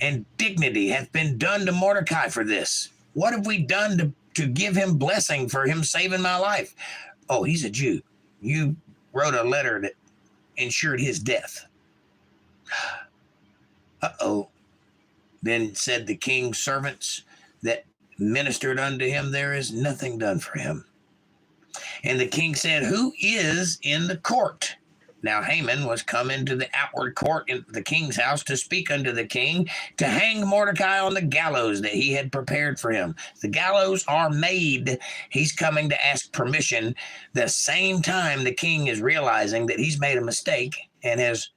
Speaker 1: and dignity hath been done to Mordecai for this? What have we done to give him blessing for him saving my life? Oh, he's a Jew. You wrote a letter that ensured his death. Uh-oh. Then said the king's servants that ministered unto him, There is nothing done for him. And the king said, Who is in the court? Now Haman was come into the outward court in the king's house to speak unto the king, to hang Mordecai on the gallows that he had prepared for him. The gallows are made. He's coming to ask permission. The same time the king is realizing that he's made a mistake and has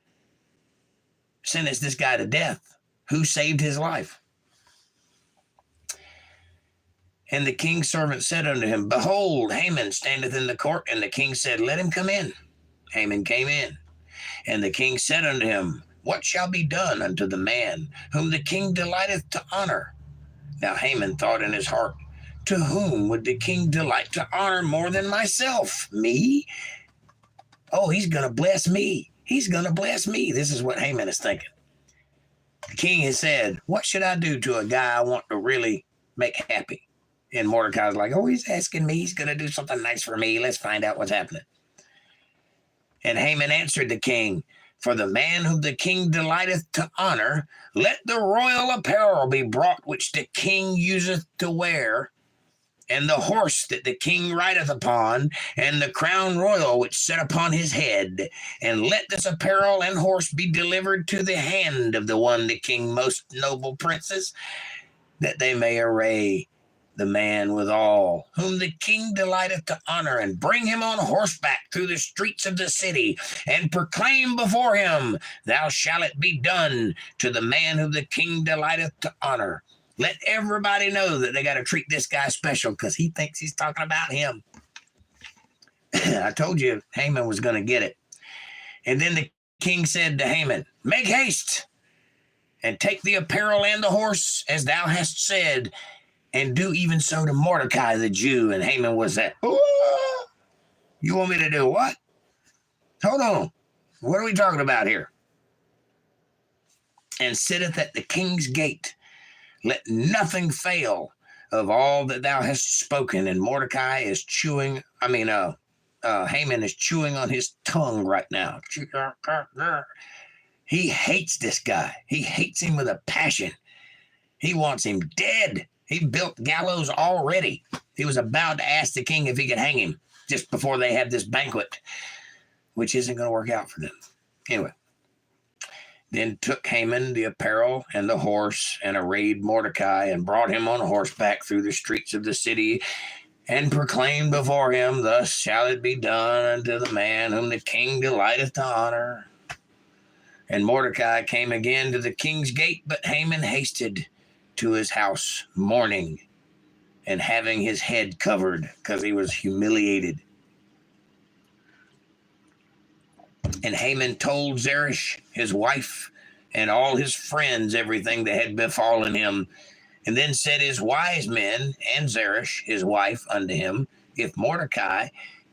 Speaker 1: sentenced this guy to death, who saved his life. And the king's servant said unto him, Behold, Haman standeth in the court. And the king said, Let him come in. Haman came in. And the king said unto him, What shall be done unto the man whom the king delighteth to honor? Now Haman thought in his heart, To whom would the king delight to honor more than myself? Me? Oh, he's going to bless me. He's going to bless me. This is what Haman is thinking. The king has said, What should I do to a guy I want to really make happy? And Mordecai's like, Oh, he's asking me. He's going to do something nice for me. Let's find out what's happening. And Haman answered the king, For the man whom the king delighteth to honor, let the royal apparel be brought which the king useth to wear, and the horse that the king rideth upon, and the crown royal which set upon his head. And let this apparel and horse be delivered to the hand of the one the king most noble princes, that they may array the man withal, whom the king delighteth to honor, and bring him on horseback through the streets of the city, and proclaim before him, Thou shalt it be done to the man whom the king delighteth to honor. Let everybody know that they got to treat this guy special because he thinks he's talking about him. I told you Haman was going to get it. And then the king said to Haman, Make haste, and take the apparel and the horse, as thou hast said, and do even so to Mordecai the Jew. And Haman was that, You want me to do what? Hold on. What are we talking about here? And sitteth at the king's gate. Let nothing fail of all that thou hast spoken. And Mordecai is Haman is chewing on his tongue right now. He hates this guy. He hates him with a passion. He wants him dead. He built gallows already. He was about to ask the king if he could hang him just before they had this banquet, which isn't going to work out for them. Anyway. Then took Haman the apparel and the horse, and arrayed Mordecai, and brought him on horseback through the streets of the city, and proclaimed before him, Thus shall it be done unto the man whom the king delighteth to honor. And Mordecai came again to the king's gate, but Haman hasted to his house, mourning, and having his head covered, because he was humiliated. And Haman told Zeresh, his wife, and all his friends everything that had befallen him. And then said his wise men and Zeresh, his wife, unto him, If Mordecai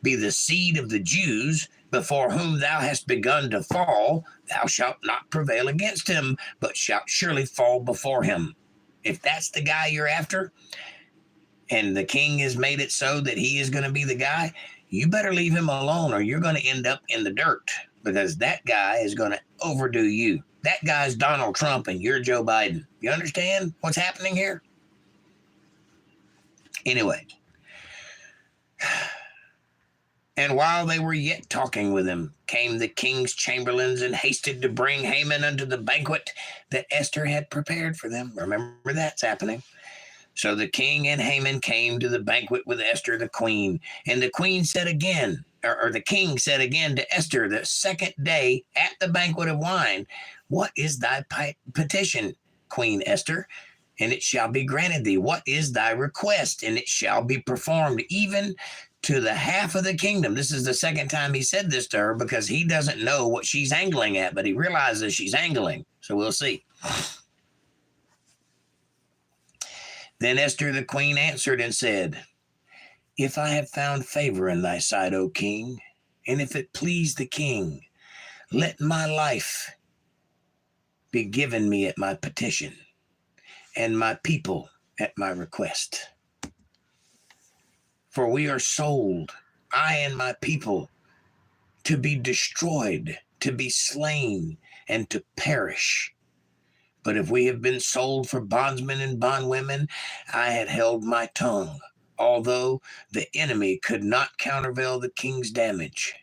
Speaker 1: be the seed of the Jews, before whom thou hast begun to fall, thou shalt not prevail against him, but shalt surely fall before him. If that's the guy you're after, and the king has made it so that he is going to be the guy, you better leave him alone or you're going to end up in the dirt, because that guy is going to overdo you. That guy's Donald Trump and you're Joe Biden. You understand what's happening here? Anyway. And while they were yet talking with him, came the king's chamberlains and hasted to bring Haman unto the banquet that Esther had prepared for them. Remember, that's happening. So the king and Haman came to the banquet with Esther the queen. And the queen said again, or the king said again to Esther the second day at the banquet of wine, what is thy petition, Queen Esther? And it shall be granted thee. What is thy request? And it shall be performed, even to the half of the kingdom. This is the second time he said this to her, because he doesn't know what she's angling at, but he realizes she's angling. So we'll see. Then Esther the queen answered and said, if I have found favor in thy sight, O king, and if it please the king, let my life be given me at my petition, and my people at my request. For we are sold, I and my people, to be destroyed, to be slain, and to perish. But if we have been sold for bondsmen and bondwomen, I had held my tongue, although the enemy could not countervail the king's damage.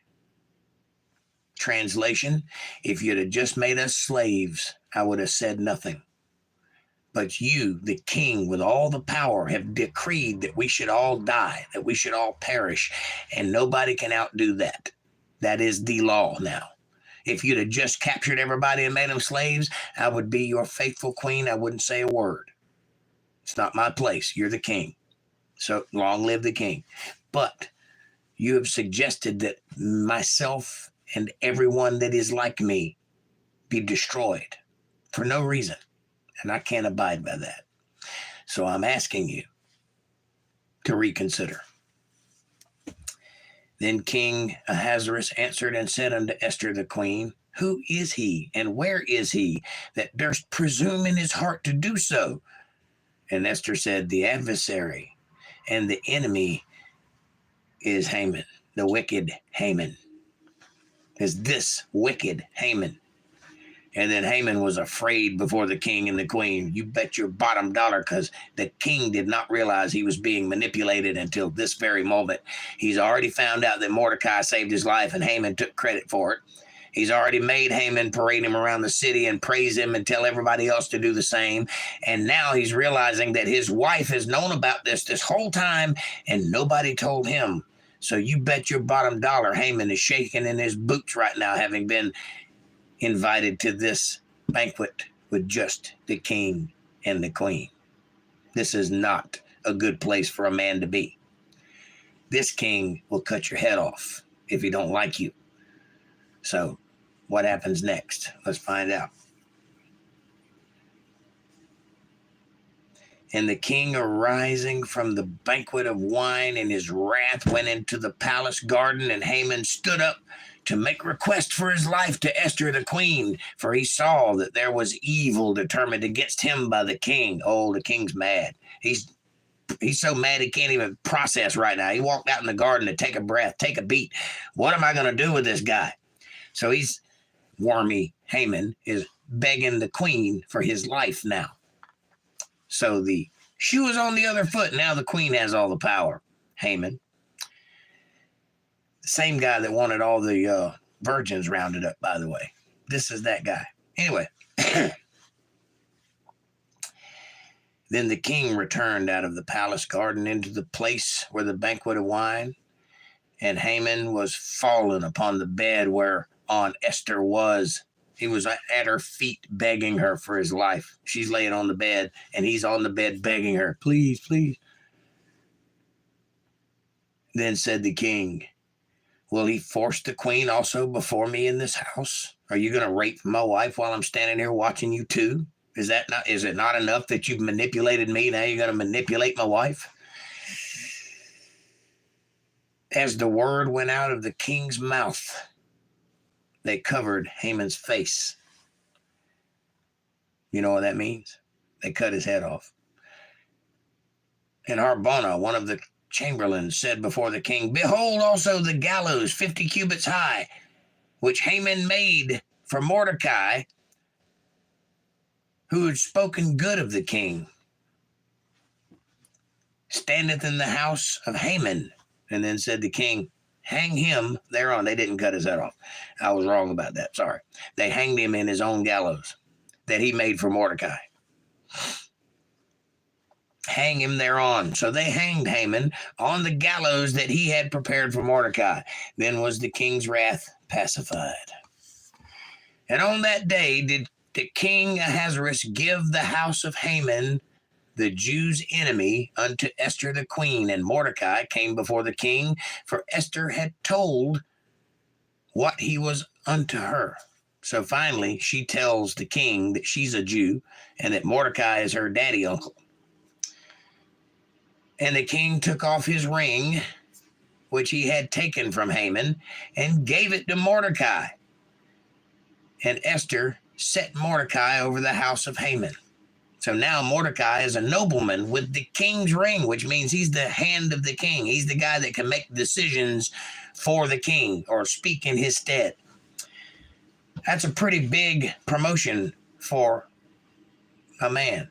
Speaker 1: Translation, if you'd have just made us slaves, I would have said nothing. But you, the king, with all the power, have decreed that we should all die, that we should all perish, and nobody can outdo that. That is the law now. If you'd have just captured everybody and made them slaves, I would be your faithful queen. I wouldn't say a word. It's not my place. You're the king. So long live the king. But you have suggested that myself and everyone that is like me be destroyed for no reason. And I can't abide by that. So I'm asking you to reconsider. Then King Ahasuerus answered and said unto Esther the queen, who is he, and where is he that durst presume in his heart to do so? And Esther said, the adversary and the enemy is Haman, the wicked Haman. Is this wicked Haman? And then Haman was afraid before the king and the queen. You bet your bottom dollar, because the king did not realize he was being manipulated until this very moment. He's already found out that Mordecai saved his life and Haman took credit for it. He's already made Haman parade him around the city and praise him and tell everybody else to do the same. And now he's realizing that his wife has known about this whole time and nobody told him. So you bet your bottom dollar Haman is shaking in his boots right now, having been invited to this banquet with just the king and the queen. This is not a good place for a man to be. This king will cut your head off if he don't like you. So what happens next? Let's find out. And the king, arising from the banquet of wine in his wrath, went into the palace garden, and Haman stood up to make request for his life to Esther the queen, for he saw that there was evil determined against him by the king. Oh, the king's mad. He's so mad he can't even process right now. He walked out in the garden to take a breath, take a beat. What am I going to do with this guy? So he's, wormy Haman is begging the queen for his life now. So the shoe is on the other foot. Now the queen has all the power. Haman. The same guy that wanted all the virgins rounded up, by the way. This is that guy. Anyway. Then the king returned out of the palace garden into the place where the banquet of wine, and Haman was fallen upon the bed whereon Esther was. He was at her feet begging her for his life. She's laying on the bed, and he's on the bed begging her, please, please. Then said the king, will he force the queen also before me in this house? Are you going to rape my wife while I'm standing here watching you too? Is it not enough that you've manipulated me? Now you're going to manipulate my wife? As the word went out of the king's mouth, they covered Haman's face. You know what that means? They cut his head off. And Harbona, one of the chamberlains, said before the king, "Behold also the gallows 50 cubits high, which Haman made for Mordecai, who had spoken good of the king, standeth in the house of Haman." And then said the king, "Hang him thereon." They didn't cut his head off. I was wrong about that. Sorry. They hanged him in his own gallows that he made for Mordecai. Hang him thereon. So they hanged Haman on the gallows that he had prepared for Mordecai. Then was the king's wrath pacified. And on that day did the king Ahasuerus give the house of Haman, the Jews' enemy, unto Esther the queen. And Mordecai came before the king, for Esther had told what he was unto her. So finally, she tells the king that she's a Jew and that Mordecai is her daddy uncle. And the king took off his ring, which he had taken from Haman, and gave it to Mordecai. And Esther set Mordecai over the house of Haman. So now Mordecai is a nobleman with the king's ring, which means he's the hand of the king. He's the guy that can make decisions for the king or speak in his stead. That's a pretty big promotion for a man.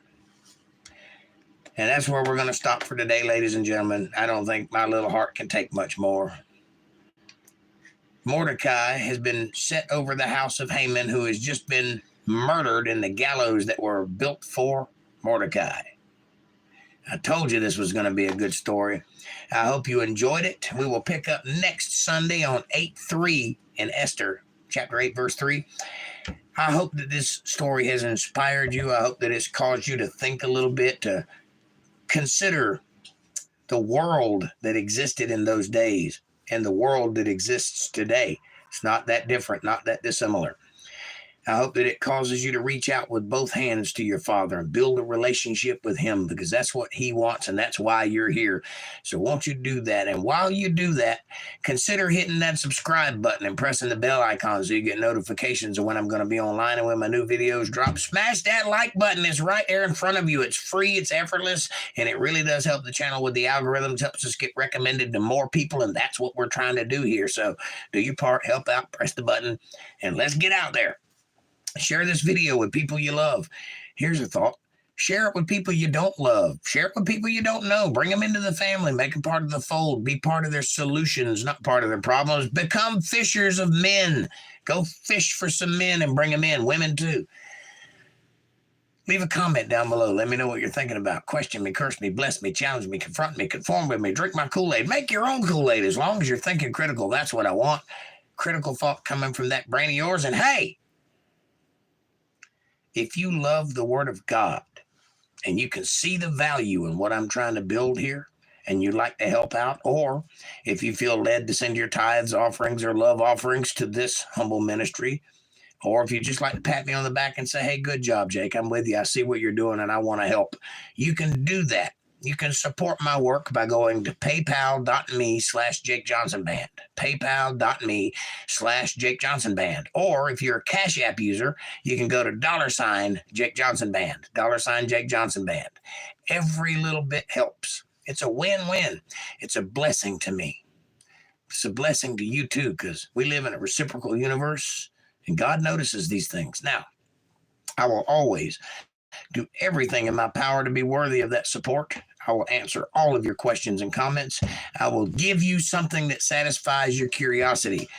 Speaker 1: And that's where we're going to stop for today, ladies and gentlemen. I don't think my little heart can take much more. Mordecai has been set over the house of Haman, who has just been murdered in the gallows that were built for Mordecai. I told you this was going to be a good story. I hope you enjoyed it. We will pick up next Sunday on 8:3 in Esther, chapter 8, verse 3. I hope that this story has inspired you. I hope that it's caused you to think a little bit, to consider the world that existed in those days and the world that exists today. It's not that different, not that dissimilar. I hope that it causes you to reach out with both hands to your Father and build a relationship with him, because that's what he wants and that's why you're here. So won't you do that? And while you do that, consider hitting that subscribe button and pressing the bell icon so you get notifications of when I'm going to be online and when my new videos drop. Smash that like button. It's right there in front of you. It's free, it's effortless, and it really does help the channel with the algorithms, helps us get recommended to more people, and that's what we're trying to do here. So do your part, help out, press the button, and let's get out there. Share this video with people you love. Here's a thought. Share it with people you don't love. Share it with people you don't know. Bring them into the family. Make them part of the fold. Be part of their solutions, not part of their problems. Become fishers of men. Go fish for some men and bring them in. Women too. Leave a comment down below. Let me know what you're thinking about. Question me, curse me, bless me, challenge me, confront me, conform with me, drink my Kool-Aid. Make your own Kool-Aid as long as you're thinking critical. That's what I want. Critical thought coming from that brain of yours. And hey, if you love the Word of God and you can see the value in what I'm trying to build here and you'd like to help out, or if you feel led to send your tithes, offerings, or love offerings to this humble ministry, or if you just like to pat me on the back and say, "Hey, good job, Jake. I'm with you. I see what you're doing and I want to help," you can do that. You can support my work by going to paypal.me/Jake Johnson Band, paypal.me/Jake Johnson Band. Or if you're a Cash App user, you can go to $Jake Johnson Band, $Jake Johnson Band. Every little bit helps. It's a win-win. It's a blessing to me. It's a blessing to you too, because we live in a reciprocal universe and God notices these things. Now, I will always do everything in my power to be worthy of that support. I will answer all of your questions and comments. I will give you something that satisfies your curiosity.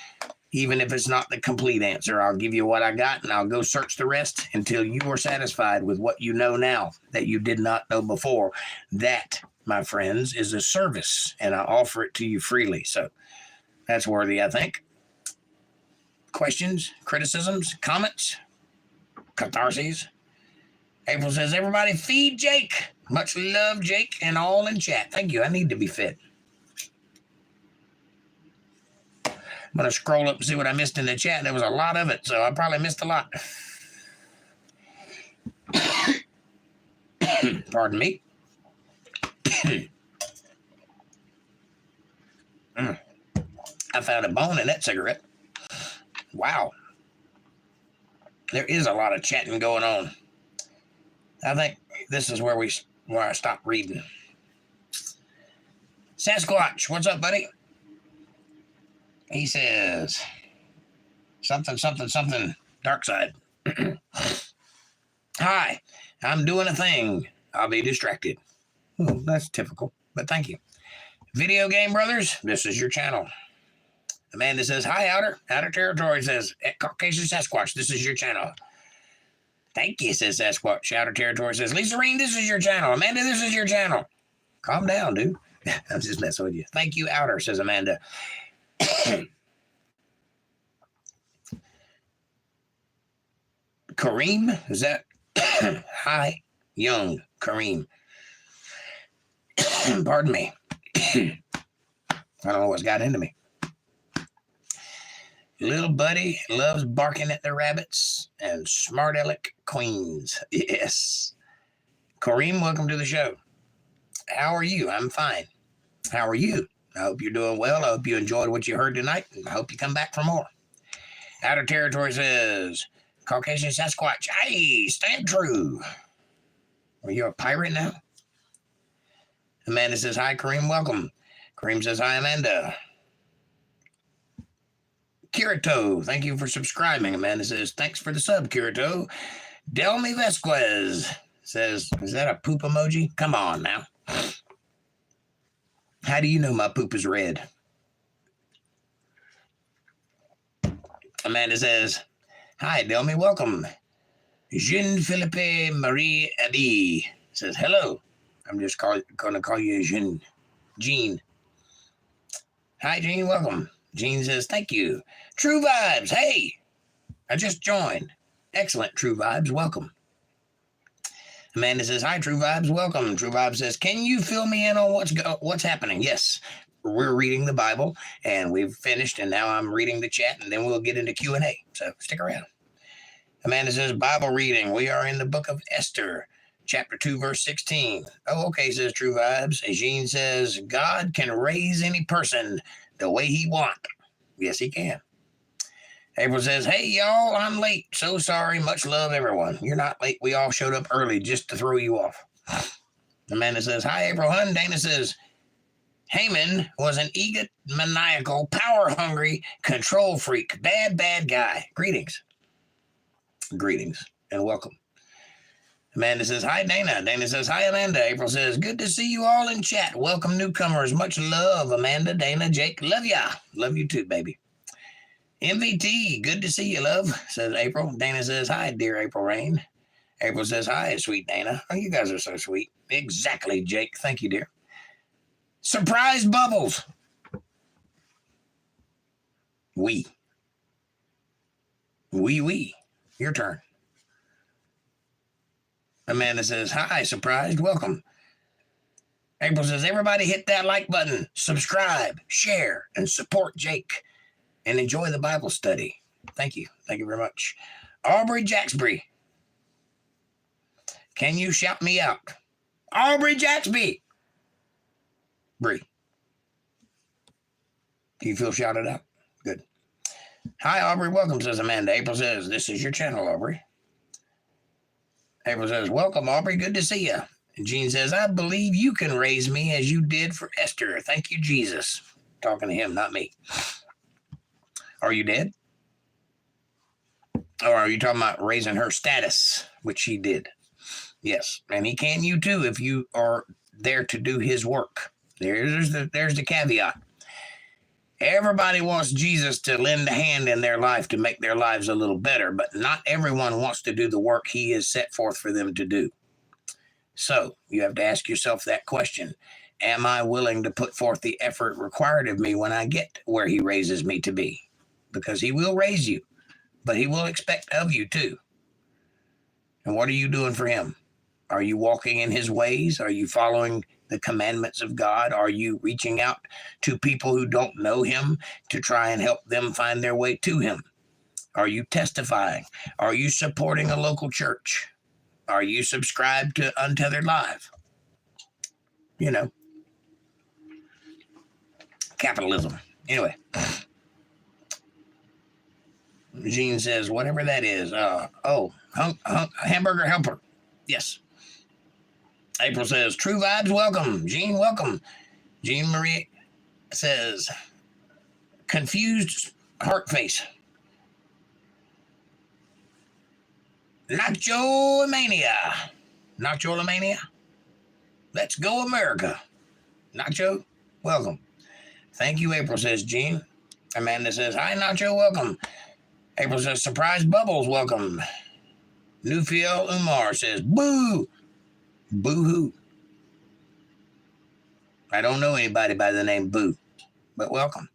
Speaker 1: Even if it's not the complete answer, I'll give you what I got and I'll go search the rest until you are satisfied with what you know now that you did not know before. That, my friends, is a service and I offer it to you freely. So that's worthy, I think. Questions, criticisms, comments, catharses? April says, "Everybody feed Jake. Much love, Jake, and all in chat." Thank you. I need to be fed. I'm going to scroll up and see what I missed in the chat. There was a lot of it, so I probably missed a lot. Pardon me. I found a bone in that cigarette. Wow. There is a lot of chatting going on. I think this is where I stopped reading. Sasquatch, what's up, buddy? He says something, dark side. Hi, I'm doing a thing. I'll be distracted. Well, that's typical, but thank you. Video Game Brothers, this is your channel. Amanda says, hi, Outer Territory says, Caucasian Sasquatch, this is your channel. Thank you, says Sasquatch. Outer Territory says, Lisa Reen, this is your channel. Amanda, this is your channel. Calm down, dude. I'm just messing with you. Thank you, Outer, says Amanda. Kareem, is that? Hi, young Kareem. Pardon me. I don't know what's got into me. Little buddy loves barking at the rabbits and smart aleck queens. Yes. Kareem, welcome to the show. How are you? I'm fine. How are you? I hope you're doing well. I hope you enjoyed what you heard tonight. I hope you come back for more. Outer Territory says, Caucasian Sasquatch, hey, stand true. Are you a pirate now? Amanda says, hi, Kareem, welcome. Kareem says, hi, Amanda. Kirito, thank you for subscribing. Amanda says, thanks for the sub, Kirito. Delmy Vesquez says, is that a poop emoji? Come on now. How do you know my poop is red? Amanda says, hi, Delmy, welcome. Jean-Philippe Marie Adi says, hello. I'm just going to call you Jean. Hi, Jean, welcome. Jean says, thank you. True Vibes, hey, I just joined. Excellent, True Vibes, welcome. Amanda says, hi, True Vibes, welcome. True Vibes says, can you fill me in on what's happening? Yes, we're reading the Bible, and we've finished, and now I'm reading the chat, and then we'll get into Q&A, so stick around. Amanda says, Bible reading. We are in the book of Esther, chapter 2, verse 16. Oh, okay, says True Vibes. And Jean says, God can raise any person the way he wants. Yes, he can. April says, hey, y'all, I'm late. So sorry. Much love, everyone. You're not late. We all showed up early just to throw you off. Amanda says, hi, April Hun. Dana says, Haman was an egomaniacal, power-hungry, control freak. Bad guy. Greetings and welcome. Amanda says, hi, Dana. Dana says, hi, Amanda. April says, good to see you all in chat. Welcome, newcomers. Much love, Amanda, Dana, Jake. Love ya. Love you too, baby. MVT, good to see you, love, says April. Dana says, hi, dear April Rain. April says, hi, sweet Dana. Oh, you guys are so sweet. Exactly, Jake. Thank you, dear. Surprise Bubbles. We. Your turn. Amanda says, hi, surprised, welcome. April says, everybody hit that like button, subscribe, share, and support Jake, and enjoy the Bible study. Thank you. Thank you very much. Aubrey Jacksby. Can you shout me out? Aubrey Jacksby. Bree. Do you feel shouted out? Good. Hi, Aubrey. Welcome, says Amanda. April says, this is your channel, Aubrey. April says, welcome, Aubrey. Good to see you. And Jean says, I believe you can raise me as you did for Esther. Thank you, Jesus. Talking to him, not me. Are you dead? Or are you talking about raising her status, which she did? Yes. And he can you too if you are there to do his work. There's the caveat. Everybody wants Jesus to lend a hand in their life to make their lives a little better, but not everyone wants to do the work he has set forth for them to do. So you have to ask yourself that question. Am I willing to put forth the effort required of me when I get where he raises me to be? Because he will raise you, but he will expect of you too. And what are you doing for him? Are you walking in his ways? Are you following the commandments of God? Are you reaching out to people who don't know him to try and help them find their way to him? Are you testifying? Are you supporting a local church? Are you subscribed to UntetheredLive? You know, capitalism. Anyway, Jean says, whatever that is. Hamburger helper. Yes. April says, true vibes, welcome. Jean, welcome. Jean Marie says, confused heart face. Nacho Mania. Nacho Mania. Let's go, America. Nacho, welcome. Thank you, April, says Jean. Amanda says, hi, Nacho, welcome. April says, surprise bubbles, welcome. Nufiel Umar says, boo. Boo-hoo. I don't know anybody by the name Boo, but welcome.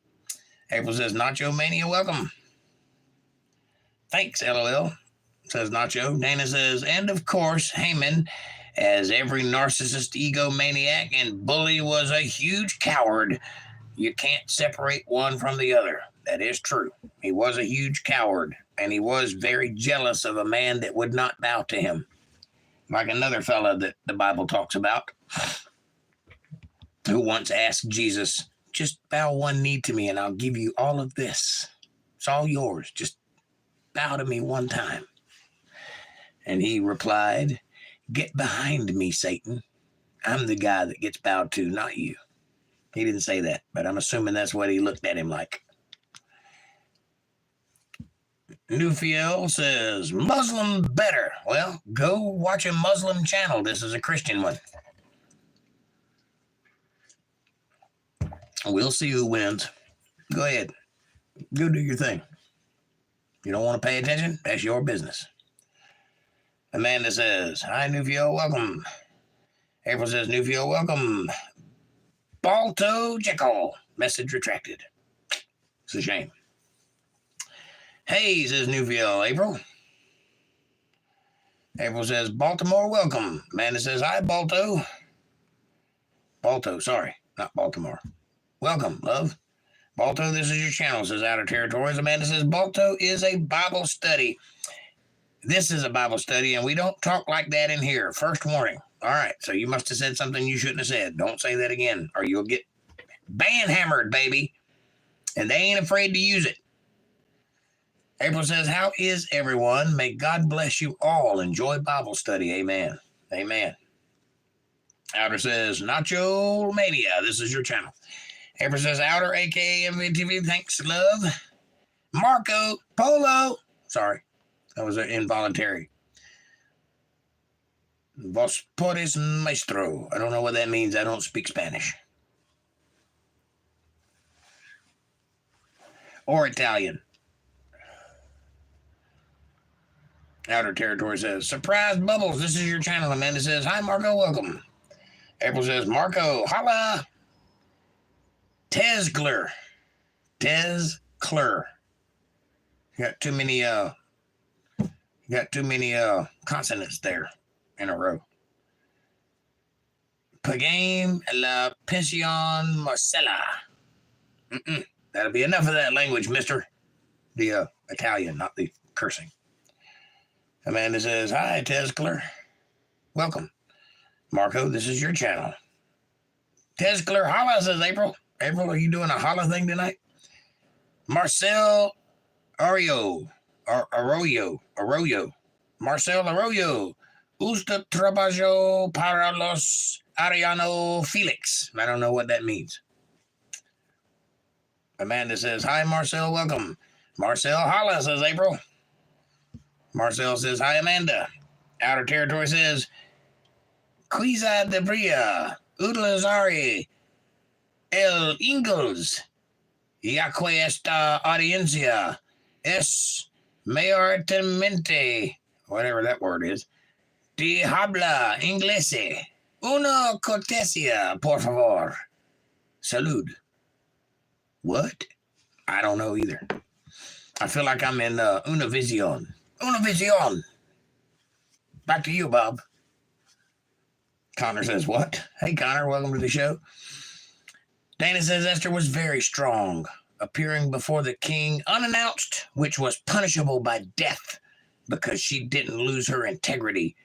Speaker 1: April says, Nacho Mania, welcome. Thanks, LOL, says Nacho. Dana says, and of course, Haman, as every narcissist, egomaniac, and bully, was a huge coward. You can't separate one from the other. That is true. He was a huge coward, and he was very jealous of a man that would not bow to him. Like another fella that the Bible talks about, who once asked Jesus, just bow one knee to me and I'll give you all of this. It's all yours. Just bow to me one time. And he replied, get behind me, Satan. I'm the guy that gets bowed to, not you. He didn't say that, but I'm assuming that's what he looked at him like. Nufiel says, Muslim better. Well, go watch a Muslim channel. This is a Christian one. We'll see who wins. Go ahead. Go do your thing. You don't want to pay attention? That's your business. Amanda says, hi, Nufiel, welcome. April says, Nufiel, welcome. Balto Jekyll. Message retracted. It's a shame. Hey, says Nufiel. April. April says, Baltimore, welcome. Amanda says, hi, Balto. Balto, sorry, not Baltimore. Welcome, love. Balto, this is your channel, says Outer Territories. Amanda says, Balto is a Bible study. This is a Bible study, and we don't talk like that in here. First warning. All right, so you must have said something you shouldn't have said. Don't say that again, or you'll get ban-hammered, baby. And they ain't afraid to use it. April says, how is everyone? May God bless you all. Enjoy Bible study. Amen. Amen. Outer says, Nacho Mania. This is your channel. April says, Outer, a.k.a. MVTV. Thanks, love. Marco Polo. Sorry, that was involuntary. Vos podés maestro. I don't know what that means. I don't speak Spanish. Or Italian. Outer Territory says, surprise bubbles, this is your channel. Amanda says, hi, Marco, welcome. April says, Marco, holla. Tezgler. You got too many consonants there in a row. Pagame la pension Marcella. That'll be enough of that language, mister. The Italian, not the cursing. Amanda says, hi, Tezgler. Welcome. Marco, this is your channel. Tezgler, holla, says April. April, are you doing a holla thing tonight? Marcel Arroyo. Marcel Arroyo. Usted trabajo para los Ariano Felix. I don't know what that means. Amanda says, hi, Marcel, welcome. Marcel, holla, says April. Marcel says, hi, Amanda. Outer Territory says, Quiza de Bria, Utilizari, El Ingles, Yaque esta audiencia, es mayormente, whatever that word is, de habla inglese, una cortesia, por favor. Salud. What? I don't know either. I feel like I'm in Univision. Univision. Back to you, Bob. Connor says, what? Hey, Connor, welcome to the show. Dana says Esther was very strong, appearing before the king unannounced, which was punishable by death because she didn't lose her integrity,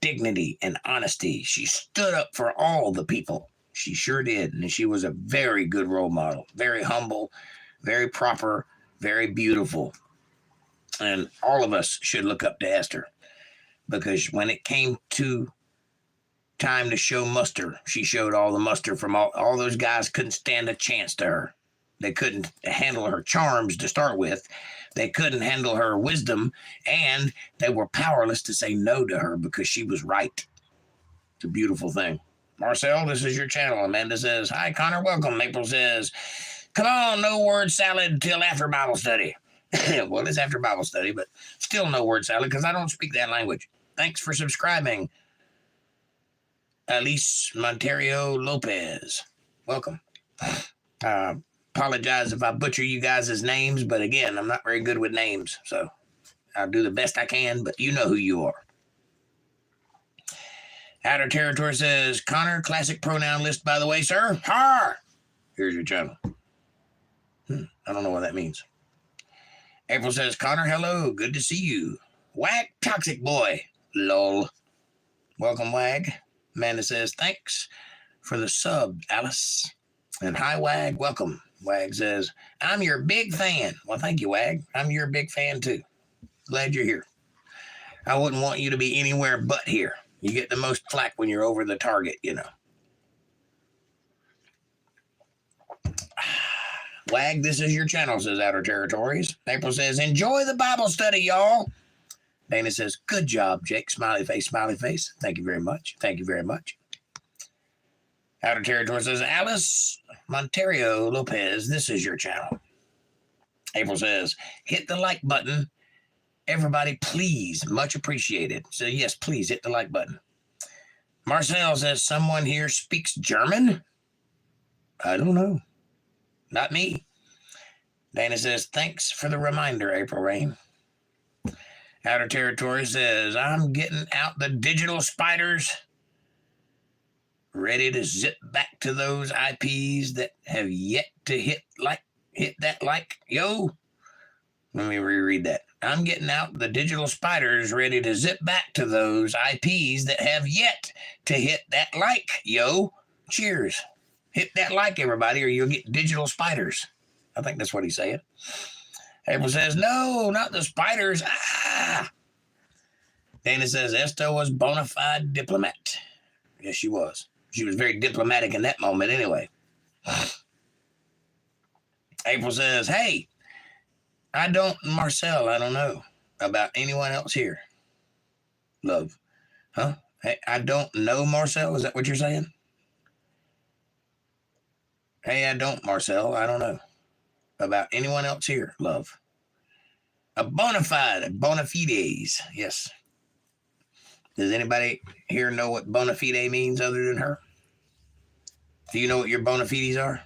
Speaker 1: dignity, and honesty. She stood up for all the people. She sure did. And she was a very good role model, very humble, very proper, very beautiful. And all of us should look up to Esther, because when it came to time to show muster, she showed all the muster from all those guys couldn't stand a chance to her. They couldn't handle her charms to start with. They couldn't handle her wisdom, and they were powerless to say no to her because she was right. It's a beautiful thing. Marcel, this is your channel. Amanda says, hi, Connor, welcome. April says, come on, no word salad till after Bible study. Well, it's after Bible study, but still no word salad because I don't speak that language. Thanks for subscribing. Alice Monterio Lopez, welcome. Apologize if I butcher you guys' names, but again, I'm not very good with names, so I'll do the best I can, but you know who you are. Outer Territory says, Connor, classic pronoun list, by the way, sir. Har! Here's your channel. I don't know what that means. April says, Connor, hello. Good to see you. Wag, toxic boy. Lol. Welcome, Wag. Amanda says, thanks for the sub, Alice. And hi, Wag. Welcome. Wag says, I'm your big fan. Well, thank you, Wag. I'm your big fan, too. Glad you're here. I wouldn't want you to be anywhere but here. You get the most flack when you're over the target, you know. Wag, this is your channel, says Outer Territories. April says, enjoy the Bible study, y'all. Dana says, good job, Jake. Smiley face, smiley face. Thank you very much. Thank you very much. Outer Territory says, Alice Monterio Lopez, this is your channel. April says, hit the like button. Everybody, please, much appreciated. So, yes, please hit the like button. Marcel says, someone here speaks German? I don't know. Not me. Dana says, thanks for the reminder, April Rain. Outer Territory says, I'm getting out the digital spiders, ready to zip back to those IPs that have yet to hit that like. Yo, let me reread that. I'm getting out the digital spiders, ready to zip back to those IPs that have yet to hit that like. Yo, cheers. Hit that like, everybody, or you'll get digital spiders. I think that's what he's saying. April says, no, not the spiders. Ah. Dana says, Esther was bona fide diplomat. Yes, she was. She was very diplomatic in that moment anyway. April says, hey, Marcel, I don't know about anyone else here. Love. Huh? Hey, I don't know Marcel. Is that what you're saying? Hey, I don't, Marcel. I don't know about anyone else here. Love. A bona fides. Yes. Does anybody here know what bona fide means other than her? Do you know what your bona fides are?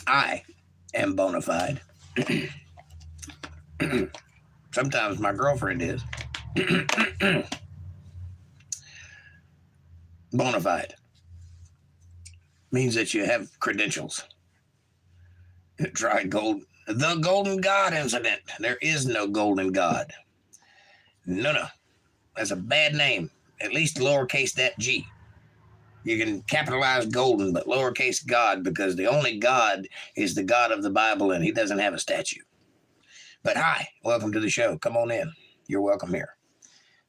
Speaker 1: I am bona fide. Sometimes my girlfriend is. Bona fide means that you have credentials. Try the golden God incident. There is no golden God. No. That's a bad name. At least lowercase that G. You can capitalize golden, but lowercase God, because the only God is the God of the Bible, and he doesn't have a statue. But hi, welcome to the show. Come on in. You're welcome here.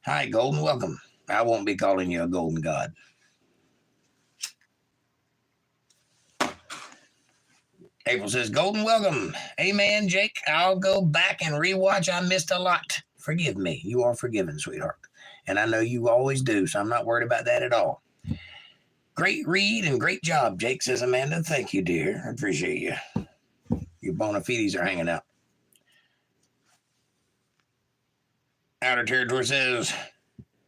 Speaker 1: Hi, golden, welcome. I won't be calling you a golden God. April says, golden welcome. Amen, Jake. I'll go back and rewatch. I missed a lot. Forgive me. You are forgiven, sweetheart. And I know you always do, so I'm not worried about that at all. Great read and great job, Jake, says Amanda. Thank you, dear. I appreciate you. Your bona fides are hanging out. Outer Territory says,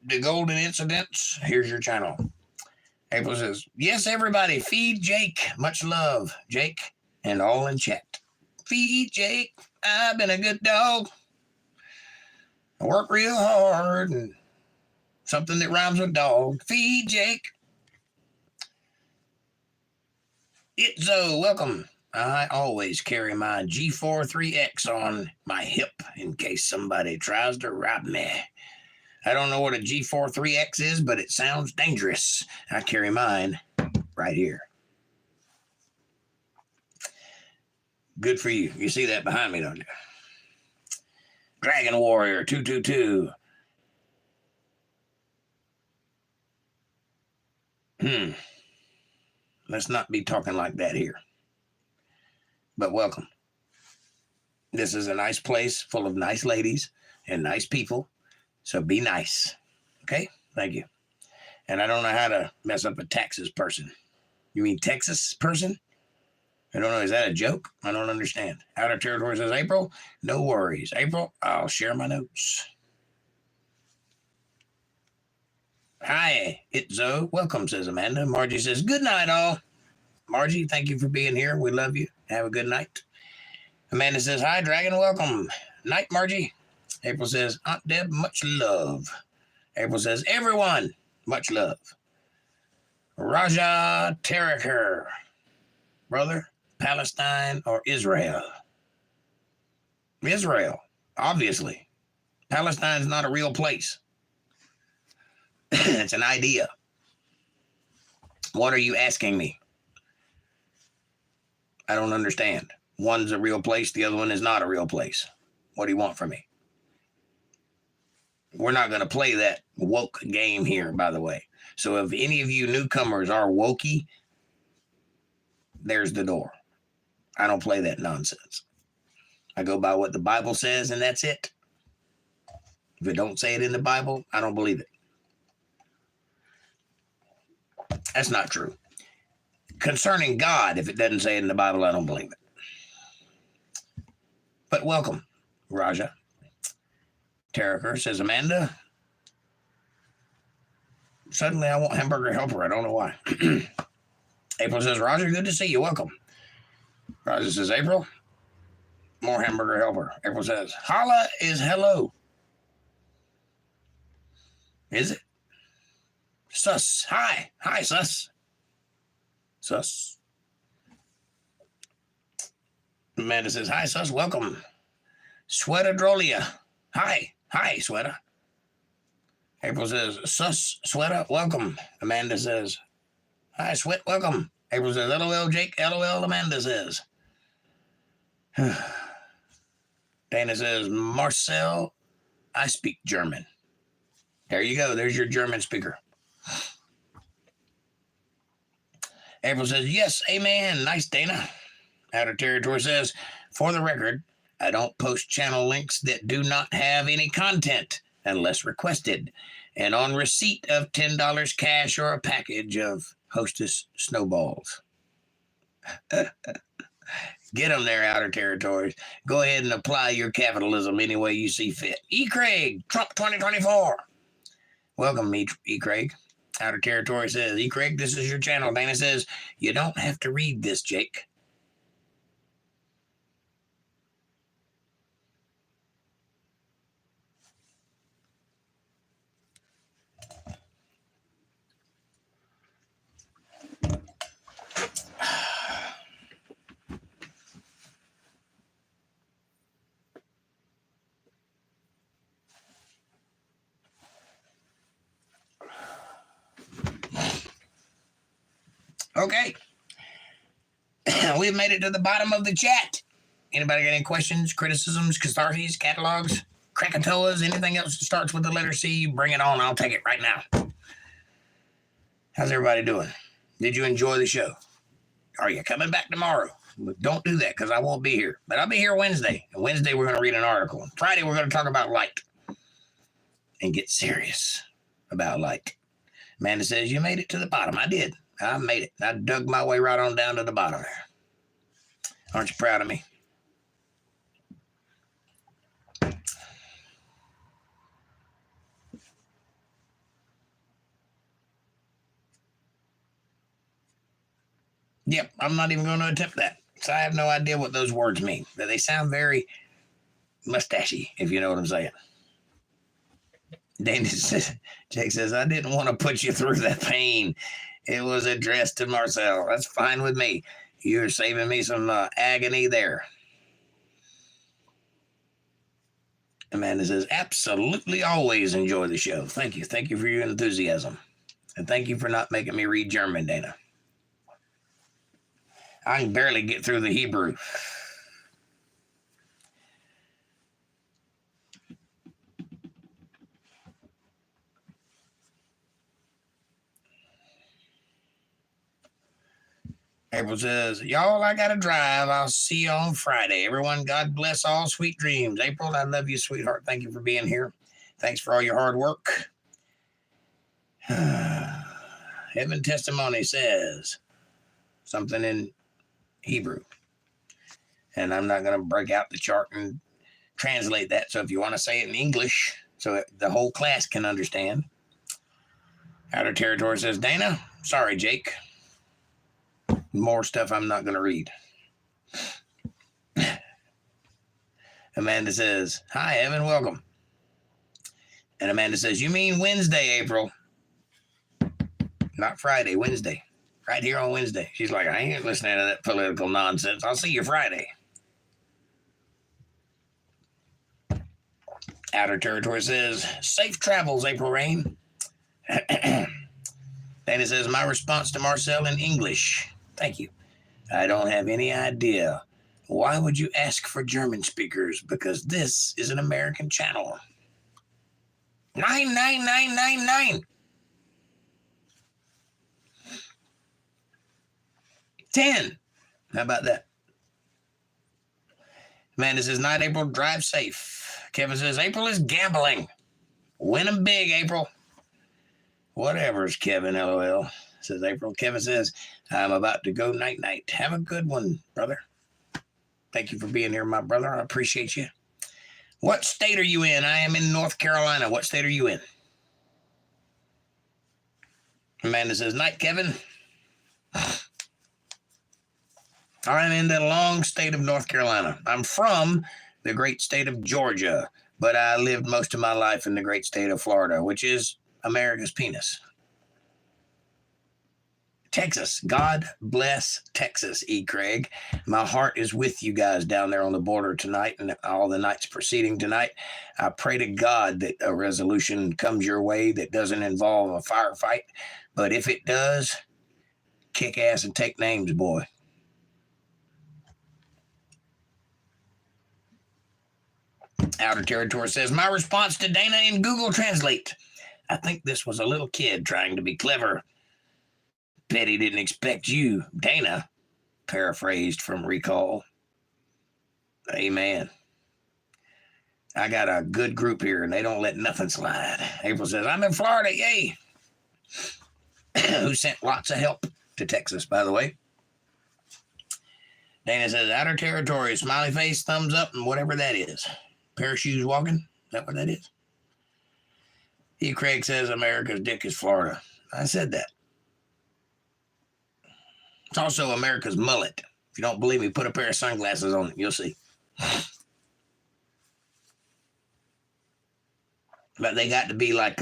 Speaker 1: the golden incidents. Here's your channel. April says, yes, everybody, feed Jake. Much love, Jake. And all in chat. Feed Jake. I've been a good dog. I work real hard and something that rhymes with dog. Feed Jake. Itzo, welcome. I always carry my G43X on my hip in case somebody tries to rob me. I don't know what a G43X is, but it sounds dangerous. I carry mine right here. Good for you. You see that behind me, don't you? Dragon Warrior 222. Let's not be talking like that here. But welcome. This is a nice place full of nice ladies and nice people. So be nice. Okay? Thank you. And I don't know how to mess up a Texas person. You mean Texas person? I don't know. Is that a joke? I don't understand. Outer Territory says, April, no worries. April, I'll share my notes. Hi, it's Zoe. Welcome, says Amanda. Margie says, good night, all. Margie, thank you for being here. We love you. Have a good night. Amanda says, hi, Dragon. Welcome. Night, Margie. April says, Aunt Deb, much love. April says, everyone, much love. Raja Taraker. Brother, Palestine or Israel? Israel, obviously. Palestine's not a real place. It's an idea. What are you asking me? I don't understand. One's a real place, the other one is not a real place. What do you want from me? We're not going to play that woke game here, by the way. So if any of you newcomers are wokey, there's the door. I don't play that nonsense. I go by what the Bible says, and that's it. If it don't say it in the Bible, I don't believe it. That's not true. Concerning God, if it doesn't say it in the Bible, I don't believe it. But welcome, Raja. Taraker says, Amanda. Suddenly I want hamburger helper. I don't know why. April says, Roger, good to see you. Welcome. Roger says, April. More hamburger helper. April says, holla is hello. Is it? Sus. Hi. Hi, sus. Sus. Amanda says, hi, sus. Welcome. Sweatadrolia. Hi. Hi, Sweater. April says, sus, Sweater. Welcome. Amanda says, hi, Sweat. Welcome. April says, LOL, Jake. LOL, Amanda says. Dana says, Marcel, I speak German. There you go. There's your German speaker. April says, yes, amen. Nice, Dana. Outer Territory says, for the record, I don't post channel links that do not have any content unless requested. And on receipt of $10 cash or a package of Hostess snowballs. Get them there, Outer Territories. Go ahead and apply your capitalism any way you see fit. E. Craig, Trump 2024. Welcome, E. Craig. Outer Territory says, E. Craig, this is your channel. Dana says, you don't have to read this, Jake. Okay. We've made it to the bottom of the chat. Anybody got any questions, criticisms, catharses, catalogs, Krakatoas, anything else that starts with the letter C? Bring it on. I'll take it right now. How's everybody doing? Did you enjoy the show? Are you coming back tomorrow? Don't do that because I won't be here. But I'll be here Wednesday. And Wednesday, we're going to read an article. And Friday, we're going to talk about light and get serious about light. Amanda says, you made it to the bottom. I did. I made it. I dug my way right on down to the bottom there. Aren't you proud of me? Yep, I'm not even going to attempt that. So I have no idea what those words mean. But they sound very mustachy, if you know what I'm saying. Dana says, Jake says, I didn't want to put you through that pain. It was addressed to Marcel. That's fine with me. You're saving me some agony there. Amanda says, absolutely always enjoy the show. Thank you. Thank you for your enthusiasm. And thank you for not making me read German, Dana. I can barely get through the Hebrew. April says, y'all, I got to drive. I'll see you on Friday. Everyone, God bless all sweet dreams. April, I love you, sweetheart. Thank you for being here. Thanks for all your hard work. Heaven Testimony says something in Hebrew. And I'm not going to break out the chart and translate that. So if you want to say it in English so the whole class can understand. Outer Territory says, Dana, sorry, Jake. More stuff I'm not going to read. Amanda says, hi, Evan, welcome. And Amanda says, you mean Wednesday, April? Not Friday, Wednesday. Right here on Wednesday. She's like, I ain't listening to that political nonsense. I'll see you Friday. Outer Territory says, safe travels, April Rain. Dana says, my response to Marcel in English. Thank you. I don't have any idea. Why would you ask for German speakers? Because this is an American channel. 99999. 10. How about that? Amanda says, night, April, drive safe. Kevin says, April is gambling. Win 'em big, April. Whatever's Kevin, LOL, says April. Kevin says, I'm about to go night-night. Have a good one, brother. Thank you for being here, my brother. I appreciate you. What state are you in? I am in North Carolina. What state are you in? Amanda says, night, Kevin. I'm in the long state of North Carolina. I'm from the great state of Georgia, but I lived most of my life in the great state of Florida, which is America's penis. Texas. God bless Texas, E. Craig. My heart is with you guys down there on the border tonight and all the nights preceding tonight. I pray to God that a resolution comes your way that doesn't involve a firefight. But if it does, kick ass and take names, boy. Outer Territory says, my response to Dana in Google Translate. I think this was a little kid trying to be clever. Bet he didn't expect you, Dana, paraphrased from Recall. Amen. I got a good group here, and they don't let nothing slide. April says, I'm in Florida, yay. Who sent lots of help to Texas, by the way. Dana says, Outer Territory, smiley face, thumbs up, and whatever that is. Parachutes walking, is that what that is? E. Craig says, America's dick is Florida. I said that. It's also America's mullet. If you don't believe me, put a pair of sunglasses on it. You'll see. But they got to be like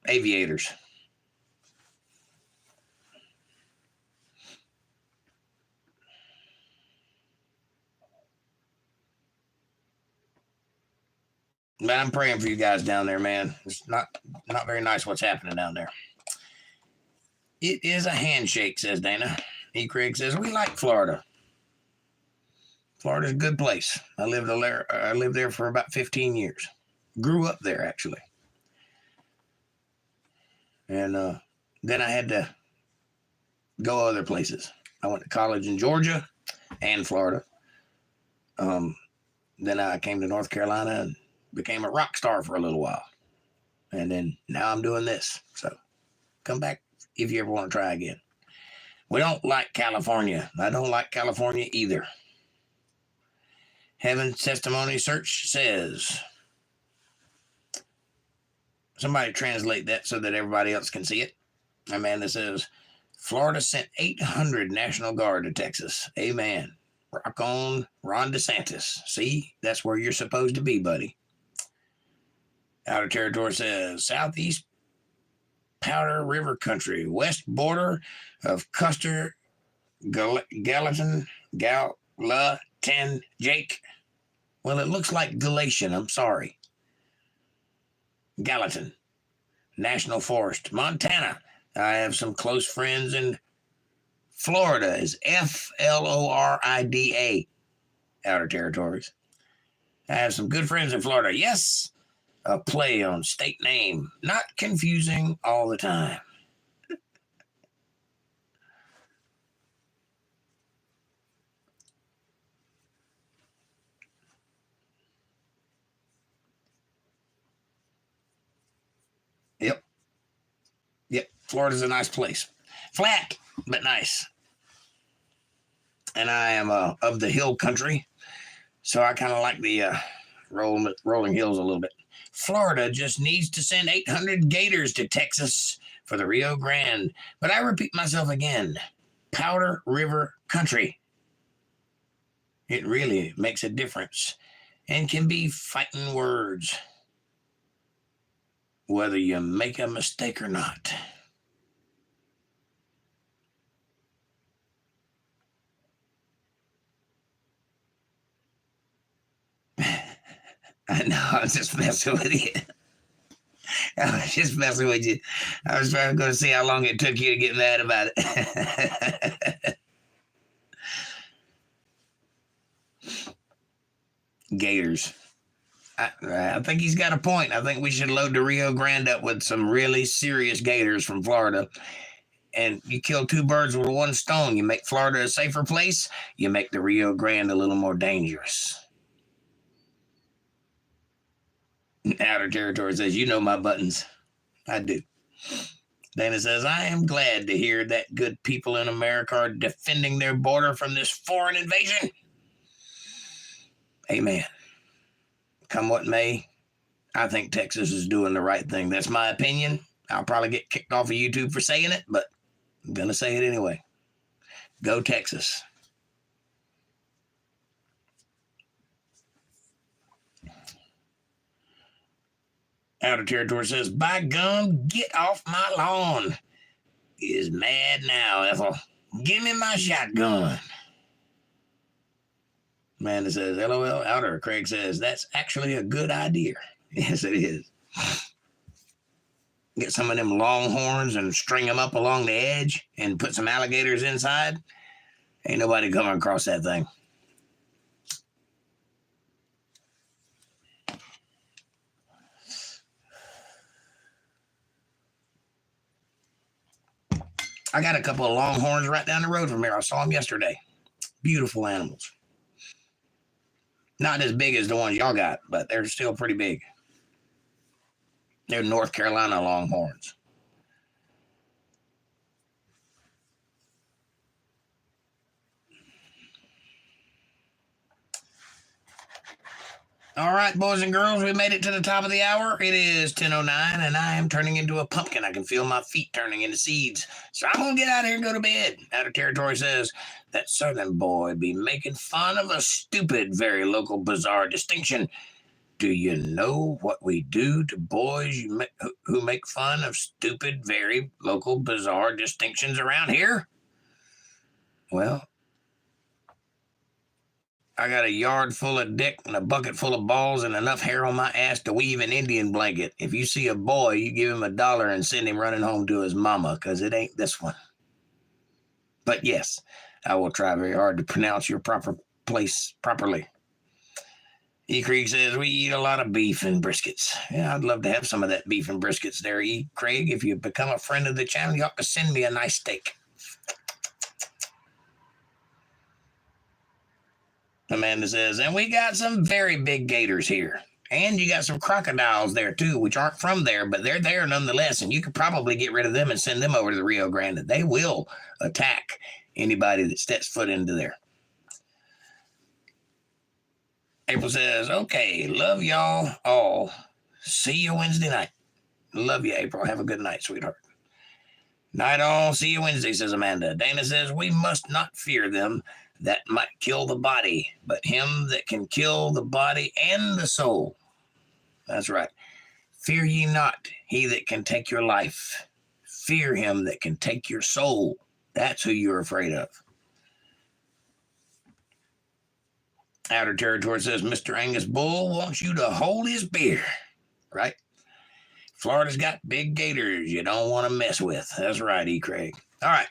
Speaker 1: aviators. But I'm praying for you guys down there, man. It's not very nice what's happening down there. It is a handshake, says Dana. E. Craig says, we like Florida. Florida's a good place. I lived there for about 15 years. Grew up there, actually. And then I had to go other places. I went to college in Georgia and Florida. Then I came to North Carolina and became a rock star for a little while. And then now I'm doing this. So come back if you ever want to try again. We don't like California. I don't like California either. Heaven's Testimony Search says, somebody translate that so that everybody else can see it. Amanda says, Florida sent 800 National Guard to Texas. Amen. Rock on, Ron DeSantis. See, that's where you're supposed to be, buddy. Outer Territory says, Southeast Powder River Country, west border of Custer, Gallatin, Jake. Well, it looks like Galatian. I'm sorry. Gallatin National Forest, Montana. I have some close friends in Florida. Is Florida, Outer Territories. I have some good friends in Florida. Yes, a play on state name. Not confusing all the time. Yep. Florida's a nice place. Flat, but nice. And I am of the hill country, so I kind of like the rolling hills a little bit. Florida just needs to send 800 gators to Texas for the Rio Grande. But I repeat myself again, Powder River country. It really makes a difference and can be fighting words, whether you make a mistake or not. I know, I'm just messing with you. I was just messing with you. I was going to see how long it took you to get mad about it. Gators. I think he's got a point. I think we should load the Rio Grande up with some really serious gators from Florida. And you kill two birds with one stone. You make Florida a safer place. You make the Rio Grande a little more dangerous. Outer Territory says, you know my buttons. I do. Dana says, I am glad to hear that good people in America are defending their border from this foreign invasion. Amen. Come what may, I think Texas is doing the right thing. That's my opinion. I'll probably get kicked off of YouTube for saying it, but I'm going to say it anyway. Go Texas. Outer Territory says, by gum, get off my lawn. He is mad now, Ethel. Give me my shotgun. Amanda says, LOL, Outer. Craig says, that's actually a good idea. Yes, it is. Get some of them longhorns and string them up along the edge and put some alligators inside. Ain't nobody coming across that thing. I got a couple of longhorns right down the road from here. I saw them yesterday. Beautiful animals. Not as big as the ones y'all got, but they're still pretty big. They're North Carolina longhorns. All right, boys and girls, we made it to the top of the hour. It is 10:09, and I am turning into a pumpkin. I can feel my feet turning into seeds. So I'm going to get out of here and go to bed. Outer Territory says, that Southern boy be making fun of a stupid, very local, bizarre distinction. Do you know what we do to boys who make fun of stupid, very local, bizarre distinctions around here? Well, I got a yard full of dick and a bucket full of balls and enough hair on my ass to weave an Indian blanket. If you see a boy, you give him $1 and send him running home to his mama, because it ain't this one. But yes, I will try very hard to pronounce your proper place properly. E. Craig says, we eat a lot of beef and briskets. Yeah, I'd love to have some of that beef and briskets there, E. Craig. If you become a friend of the channel, you ought to send me a nice steak. Amanda says, and we got some very big gators here. And you got some crocodiles there, too, which aren't from there, but they're there nonetheless. And you could probably get rid of them and send them over to the Rio Grande. They will attack anybody that steps foot into there. April says, okay, love y'all all. See you Wednesday night. Love you, April. Have a good night, sweetheart. Night all. See you Wednesday, says Amanda. Dana says, we must not fear them that might kill the body, but him that can kill the body and the soul. That's right. Fear ye not, he that can take your life. Fear him that can take your soul. That's who you're afraid of. Outer Territory says, Mr. Angus Bull wants you to hold his beer, right? Florida's got big gators you don't want to mess with. That's right, E. Craig. All right.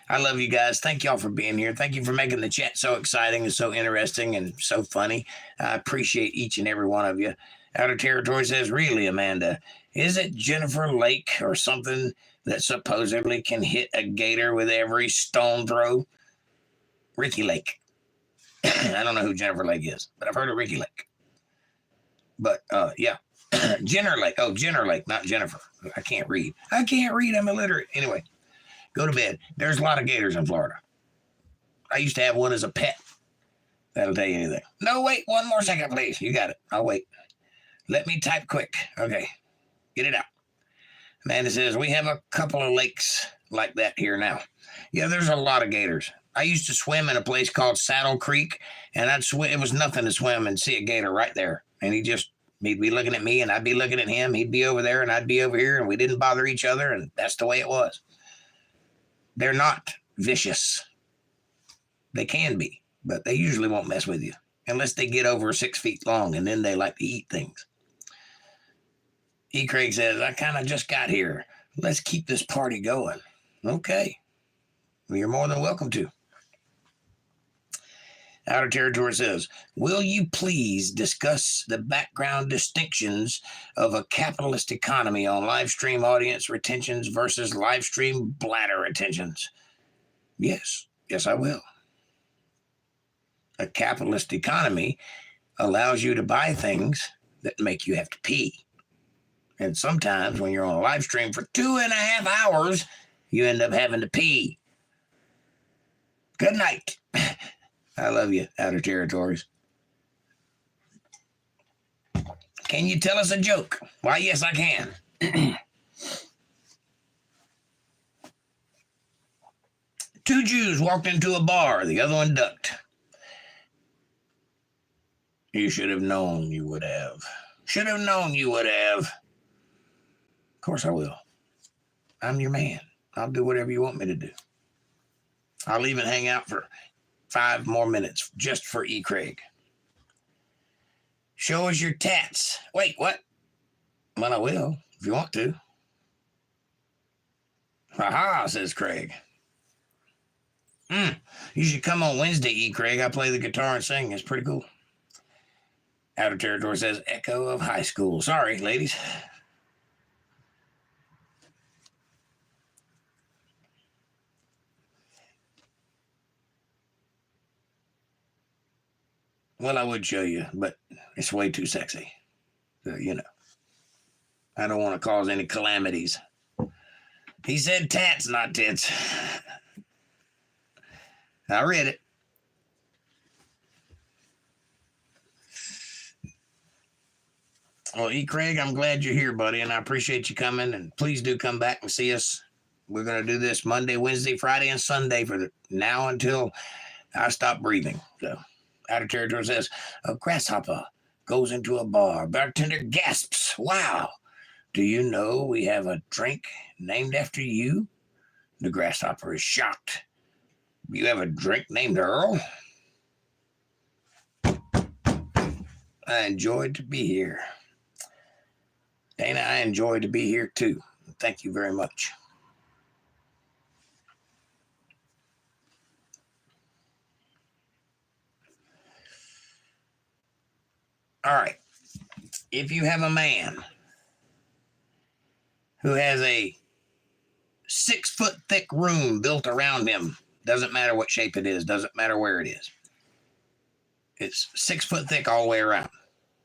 Speaker 1: I love you guys. Thank y'all for being here. Thank you for making the chat so exciting and so interesting and so funny. I appreciate each and every one of you. Outer Territory says, really, Amanda, is it Jennifer Lake or something that supposedly can hit a gator with every stone throw? Ricky Lake. I don't know who Jennifer Lake is, but I've heard of Ricky Lake. But, yeah. Jenner Lake. Oh, Jenner Lake, not Jennifer. I can't read. I'm illiterate. Anyway, go to bed. There's a lot of gators in Florida. I used to have one as a pet. That'll tell you anything. No, wait. One more second, please. You got it. I'll wait. Let me type quick. Okay. Get it out. Amanda says, we have a couple of lakes like that here now. Yeah, there's a lot of gators. I used to swim in a place called Saddle Creek, and I'd swim. It was nothing to swim and see a gator right there. And he'd be looking at me, and I'd be looking at him. He'd be over there, and I'd be over here, and we didn't bother each other, and that's the way it was. They're not vicious. They can be, but they usually won't mess with you unless they get over 6 feet long, and then they like to eat things. E. Craig says, I kind of just got here. Let's keep this party going. Okay. Well, you're more than welcome to. Outer Territory says, will you please discuss the background distinctions of a capitalist economy on live stream audience retentions versus live stream bladder retentions? Yes, I will. A capitalist economy allows you to buy things that make you have to pee. And sometimes when you're on a live stream for 2.5 hours, you end up having to pee. Good night. I love you, Outer Territories. Can you tell us a joke? Why, yes, I can. 2 Jews walked into a bar. The other one ducked. You should have known you would have. Should have known you would have. Of course I will. I'm your man. I'll do whatever you want me to do. I'll even hang out for 5 more minutes just for E. Craig. Show us your tats. Wait, what? Well, I will, if you want to. Ha-ha, says Craig. You should come on Wednesday, E. Craig. I play the guitar and sing. It's pretty cool. Outer Territory says, echo of high school. Sorry, ladies. Well, I would show you, but it's way too sexy. So, I don't want to cause any calamities. He said tats, not tits. I read it. Well, E. Craig, I'm glad you're here, buddy, and I appreciate you coming, and please do come back and see us. We're going to do this Monday, Wednesday, Friday, and Sunday for now until I stop breathing. So, Outer Territory says, a grasshopper goes into a bar. Bartender gasps, wow, do you know we have a drink named after you? The grasshopper is shocked. You have a drink named Earl? I enjoyed to be here. Dana, I enjoyed to be here too. Thank you very much. All right. If you have a man who has a 6-foot thick room built around him, doesn't matter what shape it is, doesn't matter where it is. It's 6 foot thick all the way around.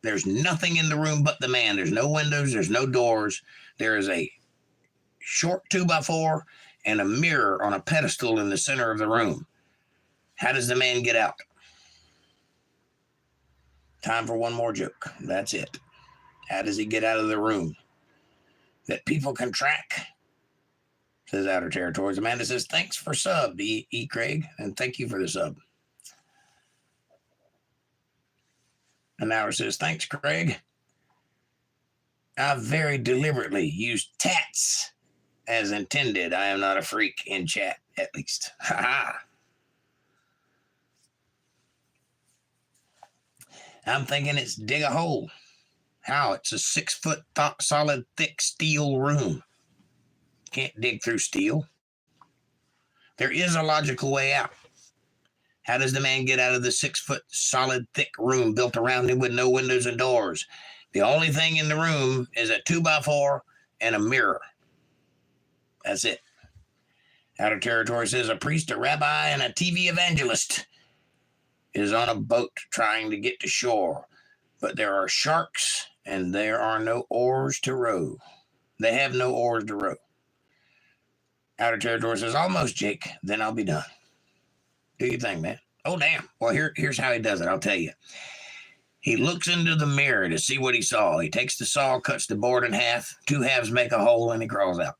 Speaker 1: There's nothing in the room but the man. There's no windows. There's no doors. There is a short 2x4 and a mirror on a pedestal in the center of the room. How does the man get out? Time for one more joke. That's it. How does he get out of the room? That people can track, says Outer Territories. Amanda says, thanks for sub, E. Craig, and thank you for the sub. And Hour says, thanks, Craig. I very deliberately used tats as intended. I am not a freak in chat, at least. Ha ha. I'm thinking it's dig a hole. How? It's a 6 foot solid thick steel room. Can't dig through steel. There is a logical way out. How does the man get out of the 6 foot solid thick room built around him with no windows and doors? The only thing in the room is a 2x4 and a mirror. That's it. Outer Territory says a priest, a rabbi, and a TV evangelist is on a boat trying to get to shore, but there are sharks and there are no oars to row. They have no oars to row. Outer Territory says, almost, Jake, then I'll be done. Do your thing, man. Oh, damn. Well, here's how he does it. I'll tell you. He looks into the mirror to see what he saw. He takes the saw, cuts the board in half. 2 halves make a hole, and he crawls out.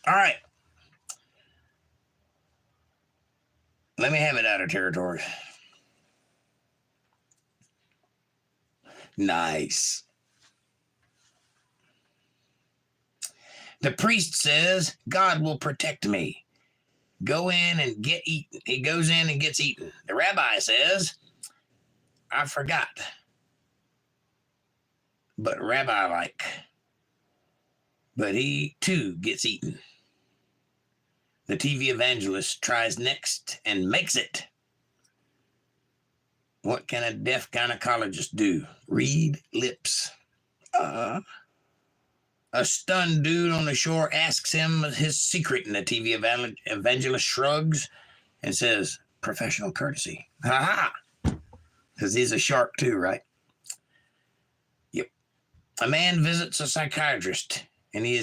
Speaker 1: All right. Let me have it, Outer Territory. Nice. The priest says, God will protect me. Go in and get eaten. He goes in and gets eaten. The rabbi says, I forgot. But rabbi-like. But he, too, gets eaten. The TV evangelist tries next and makes it. What can a deaf gynecologist do? Read lips. A stunned dude on the shore asks him his secret, and the TV evangelist shrugs and says, professional courtesy. Ha ha! Because he's a shark too, right? Yep. A man visits a psychiatrist, and he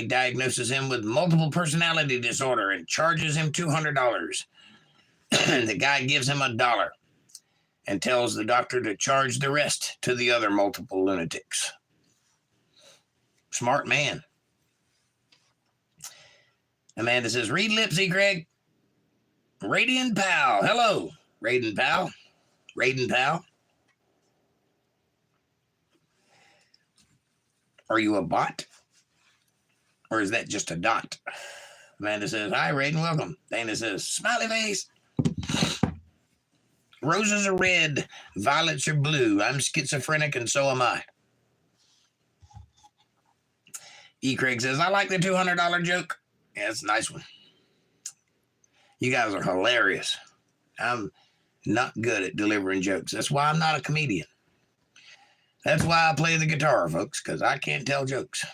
Speaker 1: diagnoses him with multiple personality disorder and charges him $200. The guy gives him $1 and tells the doctor to charge the rest to the other multiple lunatics. Smart man. Amanda says, read lips, Craig. Radiant Pal. Hello, Raiden Pal. Raiden Pal. Are you a bot? Or is that just a dot? Amanda says, hi, Raiden, welcome. Dana says, smiley face. Roses are red, violets are blue. I'm schizophrenic and so am I. E. Craig says, I like the $200 joke. Yeah, it's a nice one. You guys are hilarious. I'm not good at delivering jokes. That's why I'm not a comedian. That's why I play the guitar, folks, because I can't tell jokes.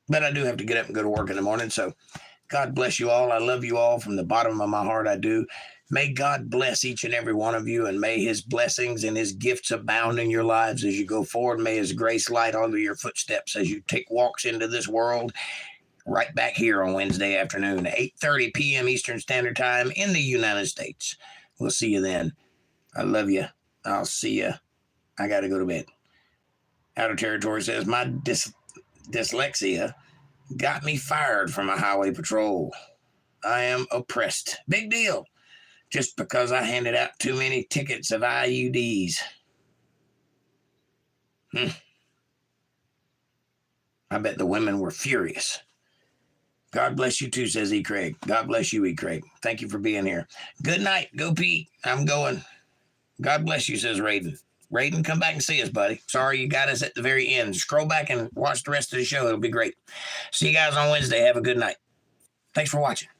Speaker 1: But I do have to get up and go to work in the morning, so God bless you all. I love you all from the bottom of my heart. I do. May God bless each and every one of you, and may his blessings and his gifts abound in your lives as you go forward. May his grace light under your footsteps as you take walks into this world. Right back here on Wednesday afternoon, 8:30 p.m. Eastern Standard Time in the United States. We'll see you then. I love you. I'll see you. I got to go to bed. Outer Territory says, my dyslexia got me fired from a highway patrol. I am oppressed. Big deal. Just because I handed out too many tickets of IUDs. I bet the women were furious. God bless you too, says E. Craig. God bless you, E. Craig. Thank you for being here. Good night. Go Pete. I'm going. God bless you, says Raiden. Raiden, come back and see us, buddy. Sorry you got us at the very end. Scroll back and watch the rest of the show. It'll be great. See you guys on Wednesday. Have a good night. Thanks for watching.